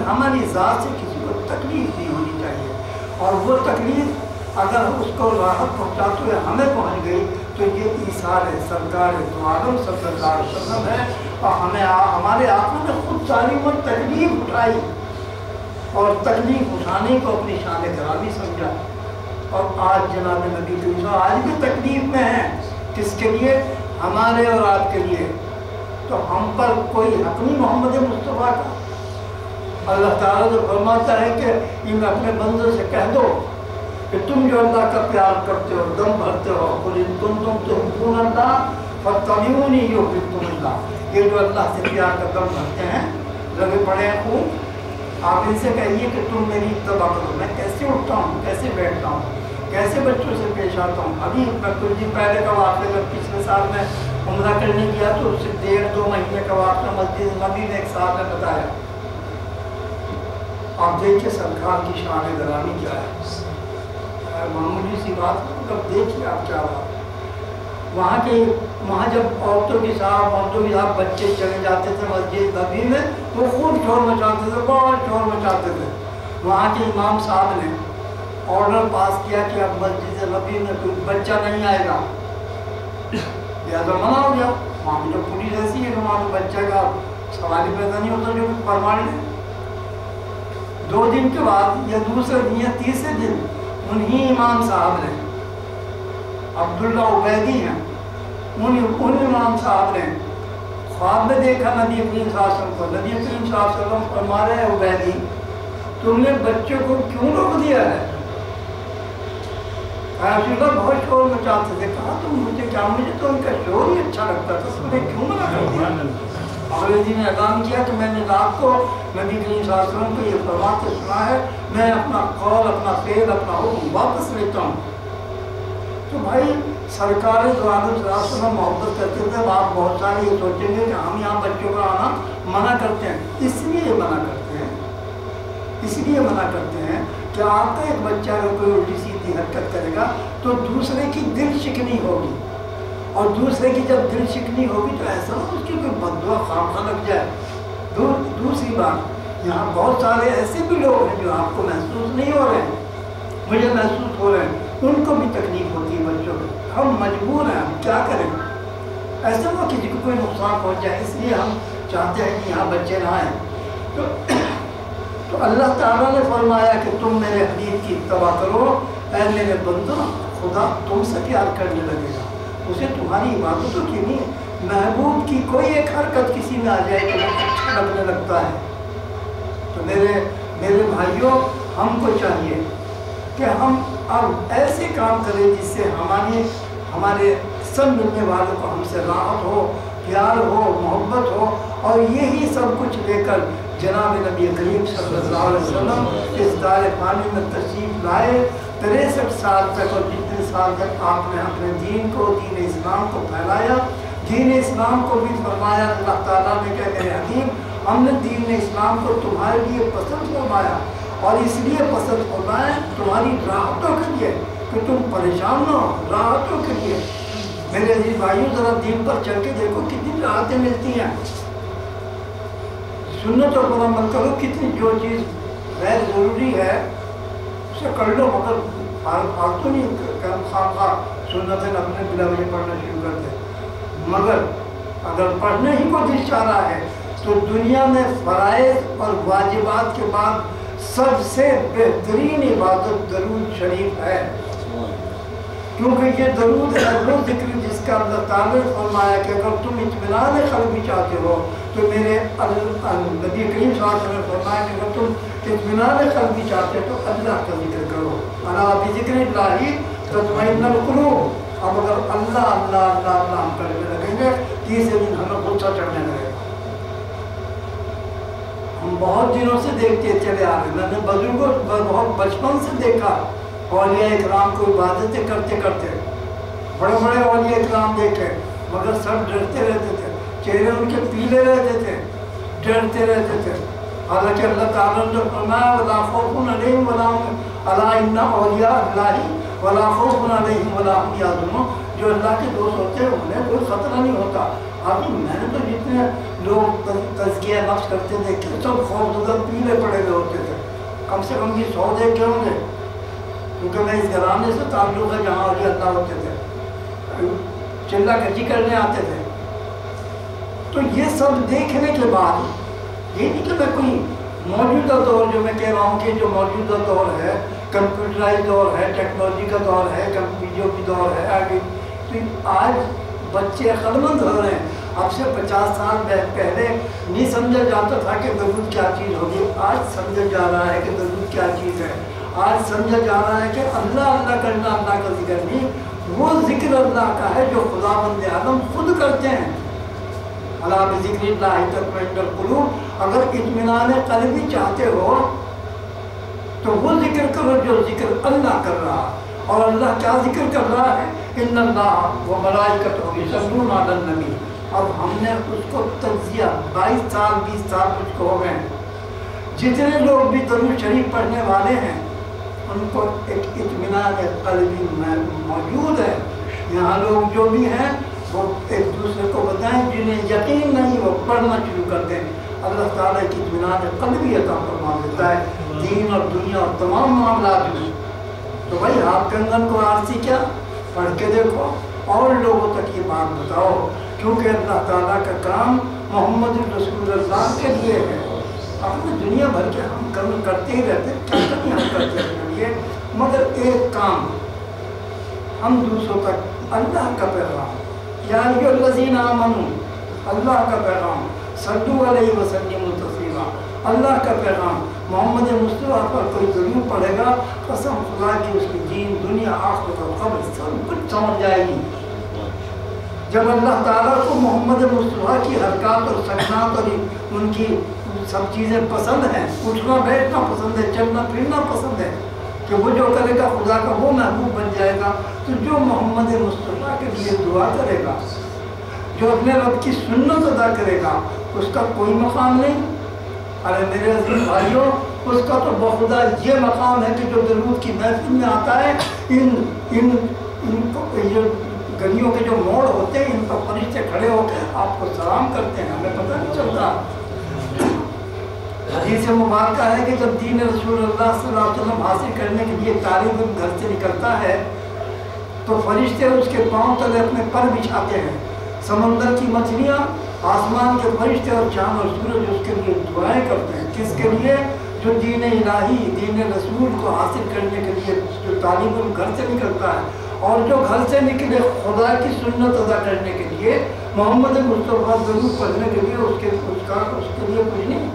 ہماری ذات سے کسی کو تکلیف نہیں ہونی چاہیے، اور وہ تکلیف اگر اس کو راحت پہنچاتے ہوئے ہمیں پہنچ گئی تو یہ ایثار ہے سرکار دو عالم صلی اللہ علیہ وسلم ہے، اور ہمارے آقا نے خود ساری عمر تکلیف اٹھائی اور تکلیف اٹھانے کو اپنی شان گرامی سمجھا، اور آج جناب نبی کریم آج بھی تکلیف میں ہیں، کس کے لیے؟ ہمارے اور آپ کے لیے۔ تو ہم پر کوئی حق نہیں محمد مصطفیٰ کا۔ اللہ تعالیٰ جو فرماتا ہے کہ ان اپنے بندوں سے کہہ دو کہ تم جو اللہ کا پیار کرتے ہو، دم بھرتے ہو، قل ان کنتم تحبون اللہ فاتبعونی یحببکم اللہ، یہ جو اللہ سے پیار کا دم بھرتے ہیں، لگے پڑے ہیں خوب، آپ ان سے کہیے کہ تم میری اتباع کرو۔ میں کیسے اٹھتا ہوں، کیسے بیٹھتا ہوں، کیسے بچوں سے پیش آتا ہوں۔ ابھی میں کچھ دن پہلے کا واقعہ، جب پچھلے سال میں عمرہ کرنے گیا تو اس سے 1.5-2 مہینے کا واقعہ مسجد نبی نے ایک صاحب نے بتایا. آپ دیکھیے سرکار کی شان گرامی کیا ہے، معمولی سی بات مطلب دیکھیے آپ کیا بات. وہاں جب عورتوں کے ساتھ بچے چلے جاتے تھے مسجد نبی میں، وہ خوب شور مچاتے تھے، بہت شور مچاتے تھے. وہاں کے امام صاحب نے آرڈر پاس کیا کہ اب مسجد نبی میں کوئی بچہ نہیں آئے گا، لہٰذا منع ہو گیا. وہاں کی جو پولیس ایسی ہے کہ وہاں بچہ کا سوال ہی پیدا نہیں ہوتا جو فرمان ہے. 2 دن کے بعد یا دوسرے دن یا تیسرے دن انہی امام صاحب نے، عبداللہ عبیدی ہیں، ان امام صاحب نے خواب میں دیکھا نبی کریم صلی اللہ علیہ وسلم کو. نبی کریم صلی اللہ علیہ وسلم فرما رہے ہیں عبیدی تم نے بچوں کو کیوں روک دیا ہے؟ رسول اللہ بہت شور مچاتے تھے. کہا تم مجھے کیا، مجھے تو ان کا شور ہی اچھا لگتا تھا، تم نے کیوں منع کر دیا؟ عبیدی نے اعلان کیا کہ میں نے رات کو نبی کریم صلی اللہ علیہ وسلم کو یہ فرماتے سنا ہے، میں اپنا قول، اپنا فعل، اپنا حکم واپس لیتا ہوں. تو بھائی سرکار دو عالم صلی اللہ علیہ وسلم محبت کرتے تھے. آپ بہت سارے یہ سوچیں گے کہ ہم یہاں بچوں کا آنا منع کرتے ہیں. اس لیے منع کرتے ہیں کہ آپ کا ایک بچہ اگر کوئی الٹی سیدھی حرکت کرے گا تو دوسرے کی دل شکنی ہوگی، اور دوسرے کی جب دل شکنی ہوگی تو ایسا ہو اس کی کوئی بددعا خامخواہ لگ جائے. دوسری بات، یہاں بہت سارے ایسے بھی لوگ ہیں جو آپ کو محسوس نہیں ہو رہے ہیں، مجھے محسوس ہو رہے ہیں، ان کو بھی تکلیف ہوتی ہے بچوں کو. ہم مجبور ہیں، ہم کیا کریں؟ ایسا ہو کسی کو کوئی نقصان پہنچ جائے، اس لیے ہم چاہتے ہیں کہ یہاں بچے نہ آئیں. تو اللہ تعالیٰ نے فرمایا کہ تم میرے حبیب کی اتباع کرو. اے میرے بندو، خدا تم سے پیار کرنے لگے گا، اسے تمہاری عبادتوں کی نہیں، محبوب کی کوئی ایک حرکت کسی میں آ جائے تو وہ اچھا لگنے لگتا ہے. تو میرے بھائیوں، ہم کو چاہیے کہ ہم اب ایسے کام کریں جس سے ہمارے سب ملنے والوں کو ہم سے راحت ہو، پیار ہو، محبت ہو، اور یہی سب کچھ لے کر جناب نبی کریم صلی اللہ علیہ وسلم اس دار پانی میں تشریف لائے. 63 سال تک، اور جتنے سال تک آپ نے اپنے دین اسلام کو پھیلایا. دین اسلام کو بھی فرمایا اللہ تعالیٰ نے کہ میرے حبیب ہم نے دین اسلام کو تمہارے لیے پسند فرمایا، اور اس لیے پسند فرمایا تمہاری راحتوں کے لیے، کہ تم پریشان نہ ہو، راحتوں کے لیے. میرے عزیز بھائیوں، ذرا دین پر چل کے دیکھو کتنی راحتیں ملتی ہیں. سنت اور پر عمل کرو، کتنی جو چیز غیر ضروری ہے اسے کر لو، مگر فالتو نہیں خواہ سنتیں اپنے بلا وجہ پڑھنا شروع کر دے. مگر اگر پڑھنے ہی کو دل چاہ رہا ہے تو دنیا میں فرائض اور واجبات کے بعد سب سے بہترین عبادت درود شریف ہے. کیونکہ یہ درود ہے وہ ذکر جس کا اللہ تعالیٰ نے فرمایا کہ اگر تم اطمینان قلبی چاہتے ہو تو میرے نبی کریم صلی اللہ علیہ وسلم نے فرمایا کہ اگر تم اطمینان قلبی چاہتے ہو تو اللہ کا ذکر کرو. الا بذکر اللہ تطمئن القلوب. اب اگر اللہ اللہ اللہ اللہ ہم کرنے لگیں گے، تیسرے دن ہمیں غصہ چڑھنے لگے گا. ہم بہت دنوں سے دیکھتے چلے آ رہے، میں نے بزرگوں بہت بچپن سے دیکھا اولیاء اکرام کو عبادتیں کرتے کرتے، بڑے بڑے اولیاء اکرام دیکھے، مگر سب ڈرتے رہتے تھے، چہرے ان کے پیلے رہتے تھے، ڈرتے رہتے تھے. حالانکہ اللہ تعالیٰ نے فرمایا وَلَا خَوْفٌ عَلَيْهِمْ وَلَا هُمْ أَلَا إِنَّ أَوْلِيَاءَ اللَّهِ وَلَا خَوْفٌ عَلَيْهِمْ وَلَا هُمْ يَحْزَنُونَ. جو اللہ کے دوست ہوتے ہیں انہیں کوئی خطرہ نہیں ہوتا. ابھی میں نے تو جتنے لوگ تزکیہ نفس کرتے دیکھے سب خوف زدہ پیلے پڑے ہوئے ہوتے تھے. کم سے کم بھی 100 دیکھے ہوں گے، کیونکہ میں اس گھرانے سے تعلق ہے جہاں اولیاء اللہ ہوتے تھے، چلہ گجی کرنے آتے تھے. تو یہ سب دیکھنے کے بعد یہ نہیں کہ میں کوئی موجودہ دور، جو میں کہہ رہا ہوں کہ جو موجودہ دور ہے کمپیوٹرائز دور ہے، ٹیکنالوجی کا دور ہے، ویڈیو کی دور ہے آگے، تو آج بچے عقل مند ہو رہے ہیں. اب سے 50 سال پہلے نہیں سمجھا جاتا تھا کہ درود کیا چیز ہوگی، آج سمجھا جا رہا ہے کہ درود کیا چیز ہے. آج سمجھا جا رہا ہے کہ اللہ اللہ کرنا اللہ کا ذکر نہیں، وہ ذکر اللہ کا ہے جو خدا بند عالم خود کرتے ہیں. الا بذکر اللہ تطمئن القلوب. اگر اطمینان قلبی چاہتے ہو تو وہ ذکر کرو جو ذکر اللہ کر رہا. اور اللہ کیا ذکر کر رہا ہے ان اللہ و ملائکتہ یصلون علی النبی. اب ہم نے اس کو تجزیہ 22 سال 20 سال کچھ کو ہو گئے، جتنے لوگ بھی درود شریف پڑھنے والے ہیں ان کو ایک اطمینان قلبی موجود ہے. یہاں لوگ جو بھی ہیں وہ ایک دوسرے کو بتائیں، جنہیں یقین نہیں وہ پڑھنا شروع کر دیں. اللہ تعالیٰ کی اطمینان قلبی عطا فرما دیتا ہے دین اور دنیا اور تمام معاملات میں. تو بھائی آپ کنگن کو عارضی کیا پڑھ کے دیکھو اور لوگوں تک یہ بات بتاؤ، کیونکہ اللہ تعالیٰ کا کام محمد رسول اللہ کے لیے ہے. ہم دنیا بھر کے ہم کام کرتے ہی رہتے ہیں، کیا کمی ہم کرتے رہتے ہیں، مگر ایک کام ہم دوسروں تک اللہ کا پیغام، یا ایھا الذین آمنوا، اللہ کا پیغام، صلوا علیہ وسلموا تسلیما، اللہ کا پیغام. محمد مصطفیٰ پر کوئی ضرور پڑھے گا، قسم خدا کی اس کی دین دنیا آخرت اور قبر سب کچھ سمجھ جائے گی. جب اللہ تعالیٰ کو محمد مصطفیٰ کی حرکات اور سکنات اور ان کی سب چیزیں پسند ہیں، اٹھنا بیٹھنا پسند ہے، چلنا پھرنا پسند ہے، کہ وہ جو کرے گا خدا کا وہ محبوب بن جائے گا. تو جو محمد مصطفیٰ کے لیے دعا کرے گا، جو اپنے رب کی سنت ادا کرے گا، اس کا کوئی مقام نہیں. ارے میرے عزیز بھائیوں، اس کا تو بخدا یہ مقام ہے کہ جو درود کی محفل میں آتا ہے، ان کو یہ گلیوں کے جو موڑ ہوتے ہیں ان پر فرشتے کھڑے ہو کے آپ کو سلام کرتے ہیں، ہمیں پتہ نہیں چلتا. حدیث مبارکہ ہے کہ جب دین رسول اللہ صلی اللہ علیہ وسلم حاصل کرنے کے لیے طالب علم گھر سے نکلتا ہے تو فرشتے اس کے پاؤں تلے اپنے پر بچھاتے ہیں. سمندر کی مچھلیاں، آسمان کے فرشتے اور چاند اور سورج اس کے لیے دعائیں کرتے ہیں. کس کے لیے؟ جو دین الہی، دین رسول کو حاصل کرنے کے لیے جو طالب علم گھر سے نکلتا ہے، اور جو گھر سے نکلے خدا کی سنت ادا کرنے کے لیے، محمد مصطفیٰ درود پڑھنے کے لیے اس کے لیے کچھ نہیں.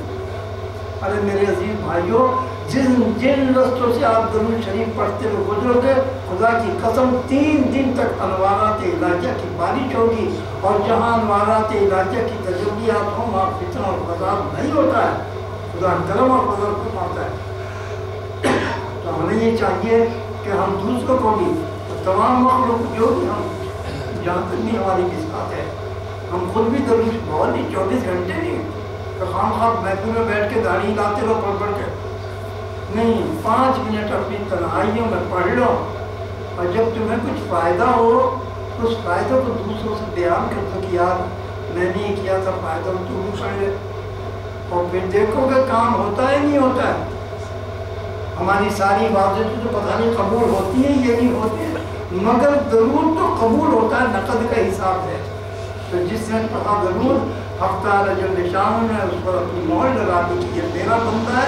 ارے میرے عزیز بھائیوں، جن رستوں سے آپ درود شریف پڑھتے ہوئے گزرو گے، خدا کی قسم 3 دن تک انوارات الہیہ کی بارش ہوگی، اور جہاں انوارات الہیہ کی تجلیات ہوں وہاں فتنہ اور فساد نہیں ہوتا ہے، خدا کرم اور فضل فرماتا ہے. تو ہمیں یہ چاہیے کہ ہم دوسروں کو بھی، تمام مخلوق جو بھی ہم جہاں تک بھی ہماری قسمت ہے، ہم خود بھی درود بہت نہیں 24 گھنٹے نہیں کہ خام خواب محفل میں بیٹھ کے داڑھی لاتے رہو پڑھ پڑھ کے نہیں، 5 منٹ اپنی تنہائیوں میں پڑھ لو، اور جب تمہیں کچھ فائدہ ہو اس فائدہ کو دوسروں سے بیان کر دو کہ یار میں نے یہ کیا تھا، فائدہ تم بھی پڑھ لے، اور پھر دیکھو کہ کام ہوتا ہے نہیں ہوتا ہے. ہماری ساری عبادتیں تو پتہ نہیں قبول ہوتی ہیں یہ نہیں ہوتی ہے، مگر درود تو قبول ہوتا ہے، نقد کا حساب ہے. تو جس نے پڑھا درود، حق تعالی جل شانہ نے اس پر اپنی مہر لگا دی کہ یہ میرا بندہ ہے،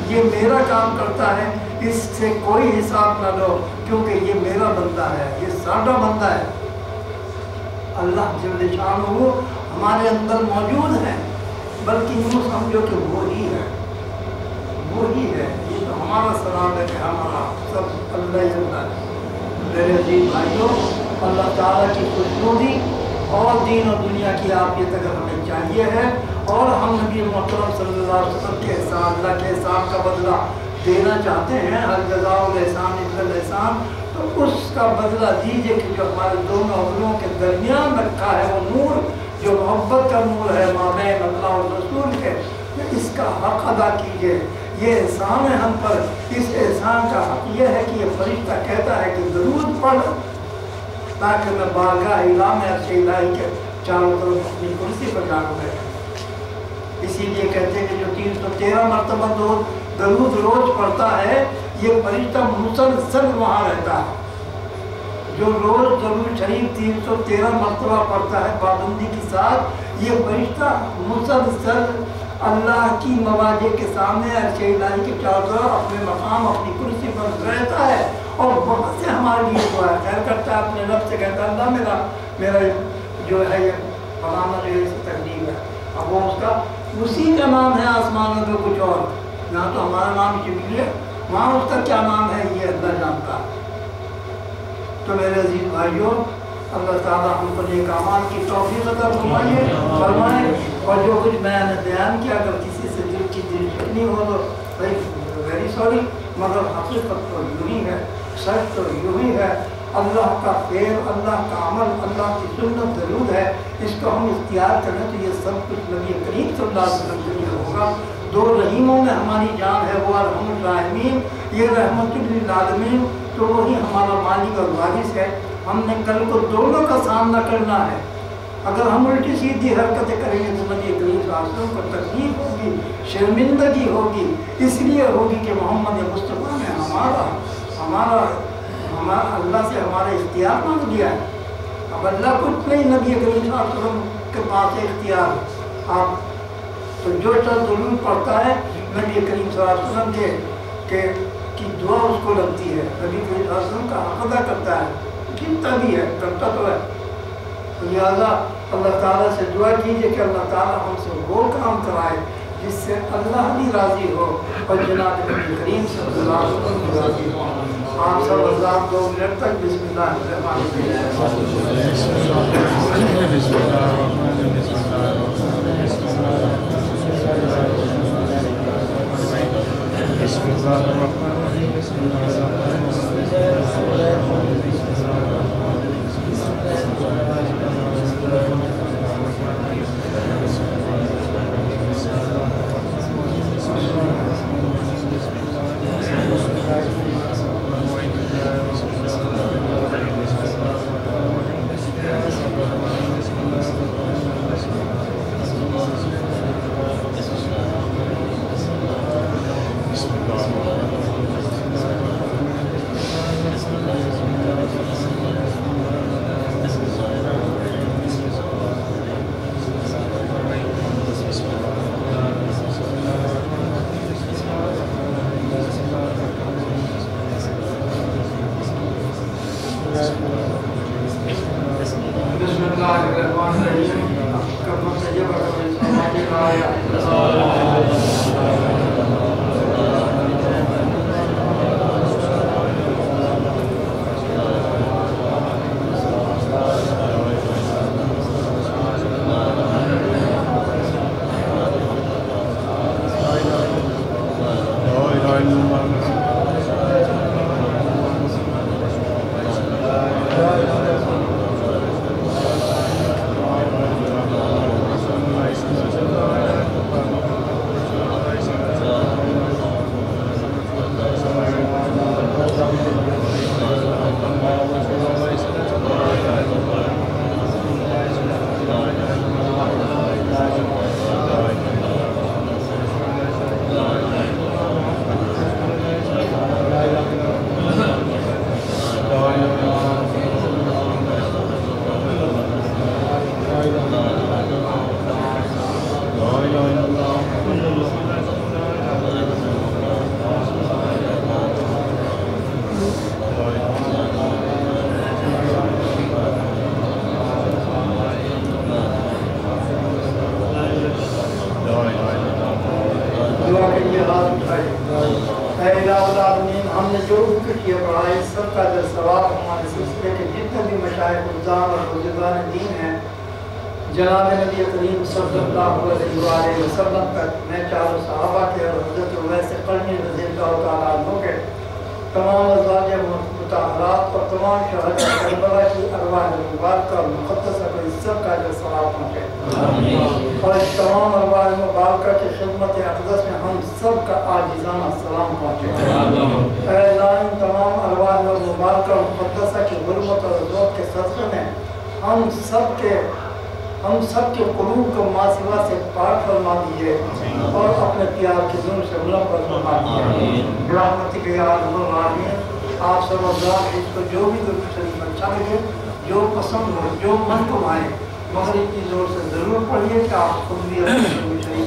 یہ میرا کام کرتا ہے، اس سے کوئی حساب نہ لو کیونکہ یہ میرا بندہ ہے، یہ ساڈا بندہ ہے. اللہ جل شانہ ہمارے اندر موجود ہے، بلکہ یوں سمجھو کہ وہی ہے، وہی ہے. یہ تو ہمارا سلام ہے کہ ہمارا سب اللہ ہی اللہ ہے. میرے عزیز بھائیوں، اللہ تعالیٰ کی خوشنودی اور دین اور دنیا کی عافیت اگر ہمیں چاہیے ہے، اور ہم نبی محترم صلی اللہ علیہ وسلم کے احسان، اللہ کے احسان کا بدلہ دینا چاہتے ہیں، ہر جزاء الاحسان الا الاحسان، تو اس کا بدلہ دیجیے کہ جو ہمارے دونوں عقلوں کے درمیان رکھا ہے وہ نور، جو محبت کا نور ہے مابین اللہ اور رسول کے، اس کا حق ادا کیجیے. یہ احسان ہے ہم پر. اس احسان کا حق یہ ہے کہ یہ فرشتہ کہتا ہے کہ درود پڑھ تاکہ میں بارگاہ الہ میں عرش الہی کے چاروں طرف اپنی کرسی پر جا کے بیٹھوں. اسی لیے کہتے ہیں کہ جو 313 مرتبہ درود روز پڑھتا ہے، یہ فرشتہ مسلسل وہاں رہتا ہے. جو روز درود شریف 313 مرتبہ پڑھتا ہے پابندی کے ساتھ، یہ فرشتہ مسلسل اللہ کی مواجہ کے سامنے عرش الہی کے چاروں طرف اپنے مقام اپنی کرسی پر رہتا ہے، اور بہت سے ہمارے لیے دعا خیر کرتا ہے. اپنے رب سے کہتا ہے اللہ میرا جو ہے یہ فلانا جو ہے تکلیف ہے، اب وہ اس کا اسی کا نام ہے آسمانوں میں کچھ اور، یہاں تو ہمارا نام جبریل ہے، وہاں اس کا کیا نام ہے یہ اللہ جانتا ہے. تو میرے عزیز بھائیوں، اللہ تعالیٰ ہم کو نیک اعمال کی توفیق عطا فرمائے، اور جو کچھ میں نے بیان کیا اگر کسی سے دل کی دلچسپی ہو تو ویری سوری، مگر حقیقت تو یوں ہی ہے، سچ تو یوں ہی ہے. اللہ کا خیر، اللہ کا عمل، اللہ کی سنت ضرور ہے، اس کو ہم اختیار کریں تو یہ سب کچھ نبی کریم صلی اللہ علیہ وسلم کے لیے ہوگا۔ دو رحیموں میں ہماری جان ہے، وہ ارحم الراحمین، یہ رحمت للعالمین، تو وہی ہمارا مالک اور وارث ہے۔ ہم نے کل کو دونوں کا سامنا کرنا ہے۔ اگر ہم الٹی سیدھی حرکتیں کریں گے تو نبی کریم صلی اللہ علیہ وسلم کو تکلیف ہوگی، شرمندگی ہوگی، اس لیے ہوگی کہ محمد مصطفیٰ نے ہمارا اللہ سے ہمارا اختیار مانگ لیا ہے۔ اب اللہ کچھ نہیں، نبی کریم صلی اللہ علیہ وسلم کے پاس ہے اختیار۔ آپ تو جو شخص ضرور پڑھتا ہے نبی کریم صلی اللہ علیہ وسلم کی دعا اس کو لگتی ہے، نبی کریم صلی اللہ علیہ وسلم کا حق ادا کرتا ہے، جتنا بھی ہے کرتا تو ہے۔ لہٰذا اللہ تعالیٰ سے دعا کیجیے کہ اللہ تعالیٰ ہم سے وہ کام کرائے جس سے اللہ بھی راضی ہو اور جناب نبی کریم صلی اللہ علیہ وسلم بھی راضی ہو۔ آپ سب اللہ 2 منٹ تک بسم اللہ الرحمن الرحیم۔ ہم نے جو کچھ یہ پڑھا اس سب کا جو ثواب ہمارے سلسلے کے جتنے بھی مشائخ الزام اور بزرگان دین ہیں جناب نبی کریم صلی اللہ علیہ وآلہ وسلم تک، میں چاروں صحابہ کے اور حضرت اویس قرنی رضی اللہ تعالیٰ عنہ کے، تمام ازواج مطہرات اور تمام شہداء کربلا کی ارواح مبارکہ اور مقدسہ کو اس سب کا جو ثواب پہنچے، اور اس تمام ارواح مبارکہ کی خدمت اقدس میں ہم سب کا عاجزانہ سلام پہنچے۔ اے اللہ ان تمام ارواح مبارکہ اور مقدسہ کی غربت اور ذوق کے صدقے میں ہم سب کے قلوب کو ما سوا سے پاک فرما دیجیے اور اپنے پیار کے نور سے منور فرما دیجیے برحمتک یا ارحم الراحمین۔ آپ سب اللہ اس کو جو بھی درود شریف اچھا لگے، جو پسند ہو، جو من کو بھائے، مگر اتنی زور سے ضرور پڑھیے کہ آپ خود بھی اپنے درود شریف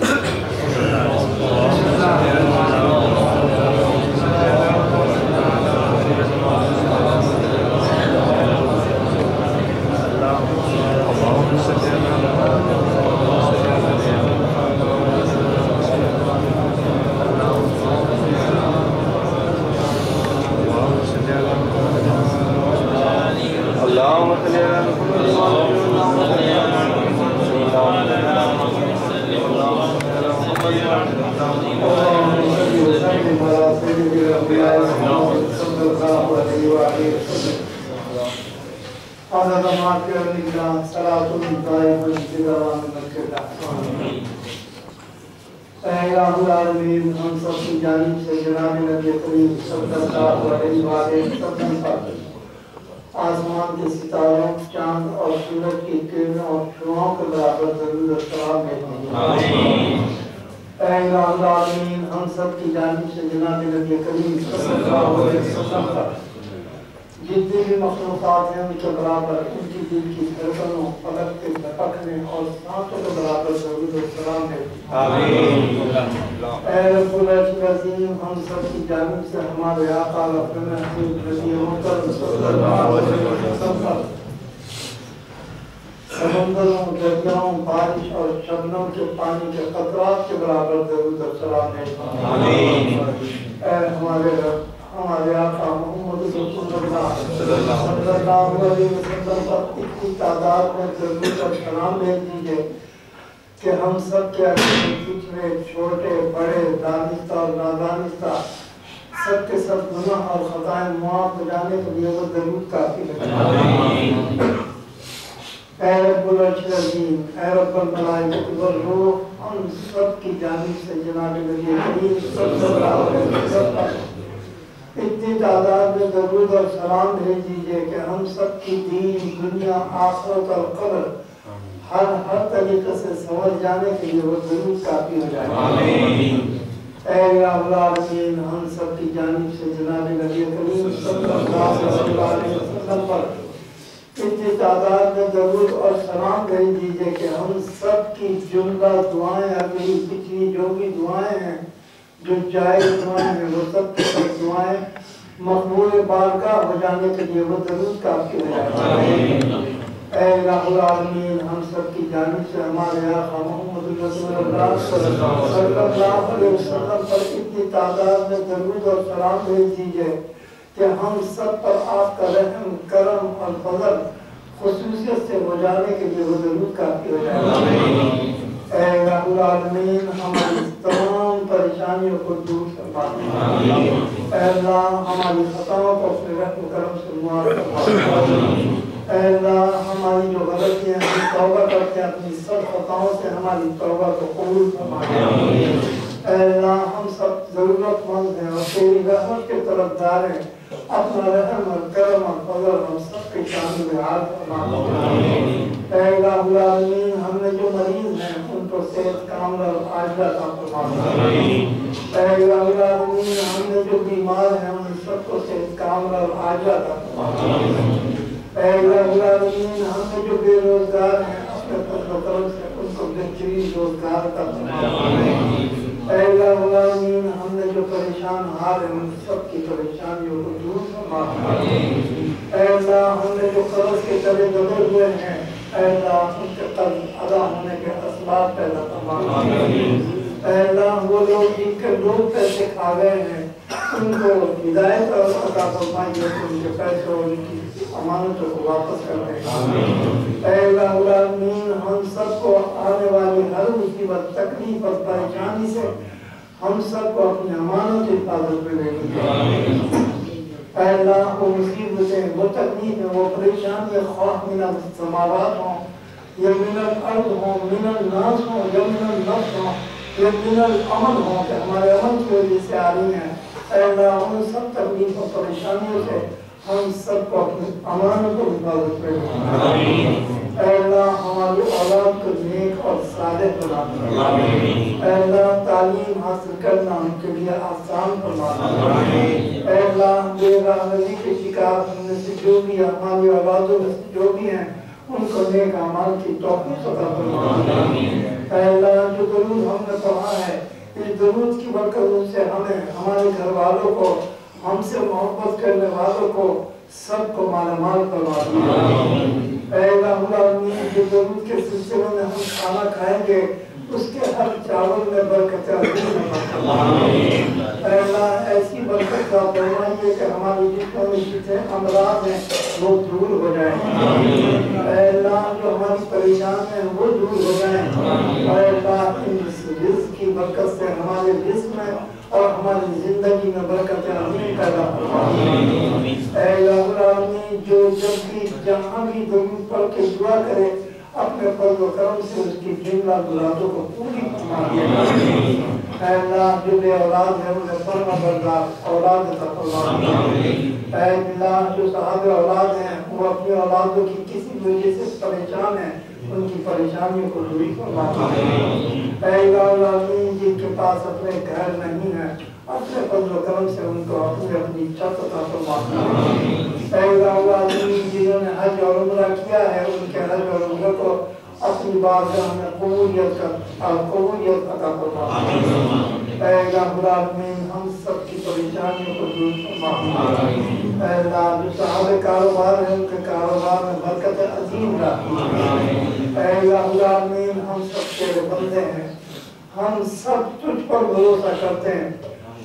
عدد ما في علم الله صلاة دائمة بدوام ملك الله. اے الہ العالمین، ہم سب کی جانب سے جناب نبی کریم صلی اللہ علیہ وسلم پر آسمان کے ستاروں، چاند اور سورج کی کرنوں اور شعاعوں کے برابر درود و سلام بھیجیں. آمین. اے الہ العالمین، ہم سب کی جانب سے جناب نبی کریم صلی اللہ علیہ وسلم پر جتنی بھی مخلوقات ہیں ان کے برابر ان کی دل کی دھڑکنوں، پلک کے دھڑکنے اور سانسوں کے برابر درود و سلام بھیجیں. آمین. اے رب العزیز، ہم سب کی جانب سے ہمارے آقا اپنے حبیب نبی محترم صلی اللہ علیہ وسلم پر سمندروں، دریاؤں، بارش اور شبنم کے پانی کے قطرات کے برابر درود و سلام بھیجیں. آمین. اے ہمارے رب، ہمارے آقا محمد رسول اللہ صلی اللہ علیہ وسلم پر اتنی تعداد میں درود اور سلام بھیج دیجئے کہ ہم سب کے پچھلے چھوٹے بڑے دانستہ اور نادانستہ سب کے سب گناہ اور خطائیں معاف ہو جانے کے لیے وہ درود کافی ہے. اے رب العالمین، اے رب الملائکۃ والروح، ہم سب کی جانب سے جناب نبی کریم صلی اللہ علیہ وسلم پر اتنی تعداد میں درود اور سلام بھیج دیجئے کہ ہم سب کی دین، دنیا، آخرت اور قبر ہر طریقے سے سمجھ جانے کے لیے وہ درود کافی ہو جائے. آمین. اے الہ العالمین، ہم سب کی جانب سے جناب نبی کریم صلی اللہ علیہ وسلم پر اتنی تعداد میں درود اور سلام بھیج دیجئے کہ ہم سب کی جملہ دعائیں، اگلی پچھلی جو بھی دعائیں ہیں، جو جائز دعائیں ہیں، وہ سب کی سب دعائیں مقبول بارگاہ ہو جانے کے لیے وہ درود کافی ہو جائے. آمین. اے الہ العالمین، ہم سب کی جانب سے ہمارے آقا محمد رسول اللہ صلی اللہ علیہ وسلم پر اتنی تعداد میں درود اور سلام بھیج دیجئے کہ ہم سب پر آپ کا رحم، کرم اور فضل خصوصیت سے ہو جانے کے لیے وہ درود کافی ہو جائے. آمین. اے الہ العالمین، ہماری تمام پریشانیوں کو دور فرما. آمین. اے اللہ، ہماری خطاؤں کو اپنے رحم کرم سے معاف فرما. اے اللہ، ہماری جو غلطیاں ہیں ہم توبہ کرتے ہیں، اپنی سب خطاؤں سے ہماری توبہ کو قبول فرما. آمین. اے اللہ، ہم سب ضرورت مند ہیں اور تیری رحمت کے طرفدار ہیں، اپنا رحم اور کرم اور فضل ہم سب کے شامل حال فرما. آمین. اے الہ العالمین، ہم نے جو مریض ہیں ان کو صحت کاملہ اور عاجلہ عطا فرما. آمین. اے الہ العالمین، ہم نے جو بیمار ہیں ان سب کو صحت کاملہ اور عاجلہ عطا فرما. آمین. اے الہ العالمین، ہم نے جو بے روزگار ہیں اپنے فضل و کرم سے ان کو بہترین روزگار عطا فرما. آمین. اے الہ العالمین، ہم نے جو پریشان حال ہیں ان سب کی پریشانیوں کو دور فرما. آمین. اے اللہ، ہم نے جو قرض کے تلے دبے ہوئے ہیں، اے اللہ ان کے قرض ادا ہونے کے اسباب پیدا فرما. آمین. اے اللہ، وہ لوگ جن کے لوگ پیسے کھا گئے ہیں ان کو ہدایت اور عطا فرمائیے کہ ان کے پیسے اور ان کی امانتوں کو واپس کر دیں. آمین. اے الہ العالمین، ہم سب کو آنے والی ہر مصیبت، تکلیف اور پریشانی سے ہم سب کو اپنی امانت حفاظت میں لے لیں. اے اللہ، وہ مصیبتیں، وہ تکلیفیں، وہ پریشانیاں خواہ من السماوات ہوں یا من الارض ہوں، من الناس ہوں یا من النفس ہوں یا من الامن ہوں کہ ہمارے امن کی وجہ سے آ رہی ہیں، اے اللہ ان سب تکلیف اور پریشانیوں سے ہم سب کو اپنی امانت و حفاظت میں لیں. اے اللہ، ہماری اولاد کو نیک اور صالح بنا دے. آمین. اے اللہ، تعلیم حاصل کرنا ان کے لیے آسان فرما دے. آمین. اے اللہ، بے راہبری کے شکار ہونے سے جو بھی ہماری اولادوں میں سے جو بھی ہیں ان کو نیک اعمال کی توفیق عطا فرما. آمین. اے اللہ، جو درود ہم نے پڑھا ہے اس درود کی برکت سے ہمیں، ہمارے گھر والوں کو، ہم سے محبت کرنے والوں کو سب کو مالا مال فرما دے. اے الہ العالمین، جو درود کے سلسلے میں ہم کھانا کھائیں گے اس کے ہر چاول میں برکت عظیم. آمین. اے اللہ، ایسی برکت کا فرمائیے کہ ہماری جتنے میں جتنے امراض ہیں وہ دور ہو جائیں. آمین. اے اللہ، جو ہماری پریشان ہیں وہ دور ہو جائیں. اے اللہ، اس رزق کی برکت سے ہمارے رزق میں اور ہماری زندگی میں برکت عظیم پیدا فرما. اے الہ العالمین، جو جب بھی جہاں بھی پڑھ کے دعا کرے اپنے فضل و کرم سے اس کی جملہ مرادوں کو پوری فرما دے۔ اے اللہ جو بے اولاد ہے انہیں فرما بردار اولاد عطا فرما۔ اے اللہ جو صاحب اولاد ہیں وہ اپنی اولادوں کی کسی وجہ سے پریشان ہیں ان کی پریشانیوں کو دوری فرما۔ اے العالمین جن کے پاس اپنے گھر نہیں ہے اپنے فضل و کرم سے ان کو اپنی چھت عطا فرما۔ اے العالمین جنہوں نے حج اور عمرہ کیا ہے ان کے حج اور عمرہ کو اپنی بارگاہ میں قبولیت عطا فرما۔ اے العالمین ہم سب کی پریشانیوں کو دور فرما۔ اے اللہ جو صاحب کاروبار ہیں ان کے کاروبار میں برکت عظیم رکھ۔ اے العالمین ہم سب تیرے بندے ہیں، ہم سب تجھ پر بھروسہ کرتے ہیں،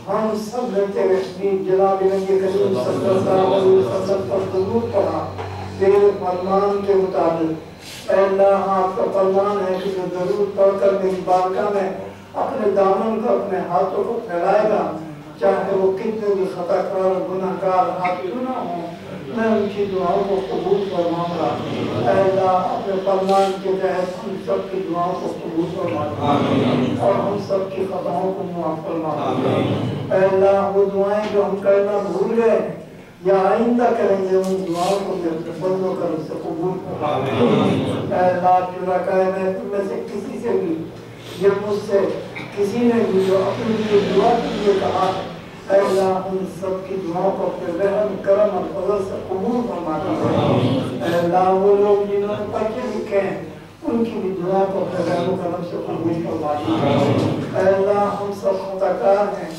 ہم سب نے تیرے جناب نبی کریم صلی اللہ علیہ وسلم پر درود پڑھا تیرے فرمان کے مطابق۔ اے اللہ آپ کا فرمان ہے کہ جو درود پڑھ کر میری بارگاہ میں اپنے دامن کو اپنے ہاتھوں کو پھیلائے گا چاہے وہ کتنے بھی خطا کار اور گناہ کار ہاتھ کیوں نہ ہوں میں ان کی دعاؤں کو قبول فرماؤں گا۔ اے اللہ اپنے فرمان کے تحت ہم سب کی دعاؤں کو قبول فرما اور ہم سب کی خطاؤں کو معاف فرما۔ اے اللہ وہ دعائیں جو ہم کرنا بھول گئے یا آئندہ کریں گے ان دعاؤں کو بھی اپنے فضل و کرم سے قبول فرما۔ اے اللہ جو رکائے محفل میں سے کسی سے بھی یا مجھ سے کسی نے بھی جو اپنے لیے دعا کے لیے کہا اے اللہ ان سب کی دعاؤں کو اپنے رحم کرم اور فضل سے قبول فرما۔ اے اللہ وہ لوگ جنہوں نے پڑھے لکھے ہیں ان کی بھی دعا کو اپنے رحم و کرم سے قبول فرما۔ اے اللہ ہم سب خطا کار ہیں،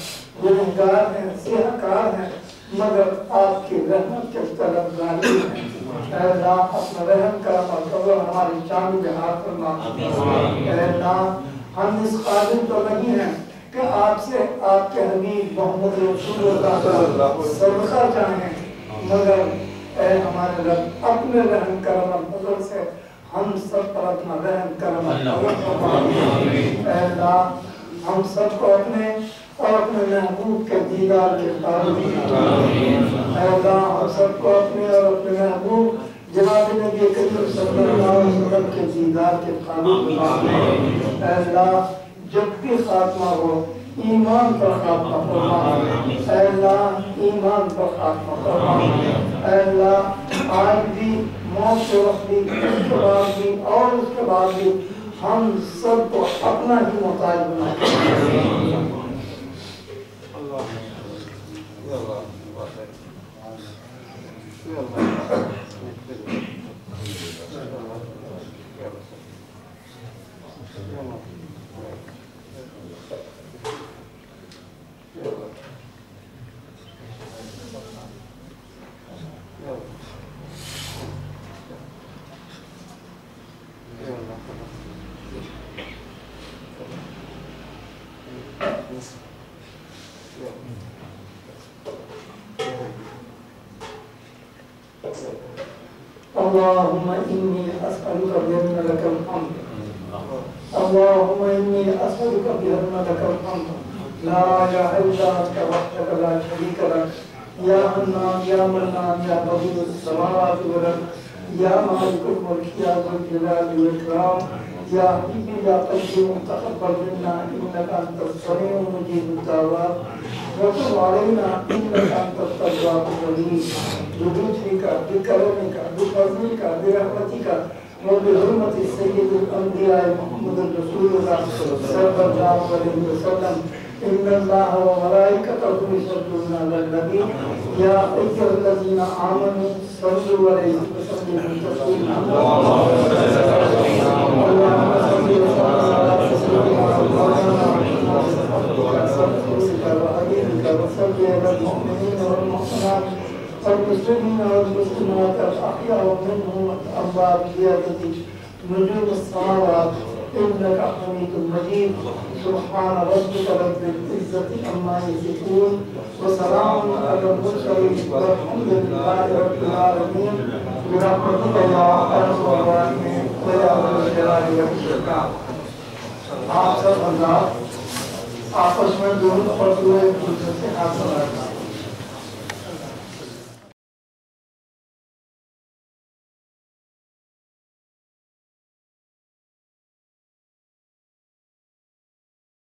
گنہگار ہیں، سیاہ کار ہیں مگر آپ کی رحمت کے طلبگار ہیں۔ اے اللہ اپنا رحم کرم اور فضل ہماری شان بہار فرما۔ اے اللہ ہم اس قابل تو نہیں ہیں کہ آپ سے آپ کے حبیب محمد رسول اللہ صدقہ چاہیں مگر اے ہمارے رب اپنے رحم کرم اور فضل سے ہم سب پر اپنا رحم کرم اور فضل فرما۔ اے اللہ ہم سب کو اپنے اور اپنے محبوب کے دیدار کے قابل بنا۔ اے اللہ ہم سب کو اپنے اور اپنے محبوب جناب نبی کریم صلی اللہ علیہ وسلم کے دیدار کے قابل بنا۔ اے اللہ جب بھی خاتمہ ہو ایمان پر خاتمہ فرما۔ اے اللہ ایمان پر خاتمہ فرما۔ اے اللہ آج بھی موت کے وقت بھی اس کے بعد بھی اور اس کے بعد بھی ہم سب کو اپنا ہی محتاج بنا۔ اللهم إني أسألك بأن لك الحمد اللهم إني أسألك بأن لك الحمد لا إله إلا أنت وحدك لا شريك لك يا حنان يا منان يا بديع السماوات والأرض يا مالك الملك يا ذو الجلال والإكرام يا حبيبي يا قيوم تقبل منا إنك أنت السميع مجيب الدعوات وتب علينا إنك أنت التواب الرحيم بلطفك بكرمك بفضلك برحمتك وبحرمة سيد الأنبياء محمد رسول الله صلى الله عليه وسلم إن الله وملائكته يصلون على النبي يا أيها الذين آمنوا صلوا عليه وسلموا تسليما اللهم صل وسلم على سيدنا وحبيبك وصل على المؤمنين والمحسنات والمسلمين والمسلمات الأحياء منهم والأموات بيدك نجوم السماوات إنك حميد مجيد سبحان ربك رب العزة عما يصفون وسلام على المرسلين والحمد لله رب العالمين برحمتك يا أرحم الراحمين ويا ذا الجلال والإكرام۔ آپ سب اللہ آپس میں دونوں پڑھتے ہوئے ایک دوسرے سے ہاتھ ملاتے ہیں۔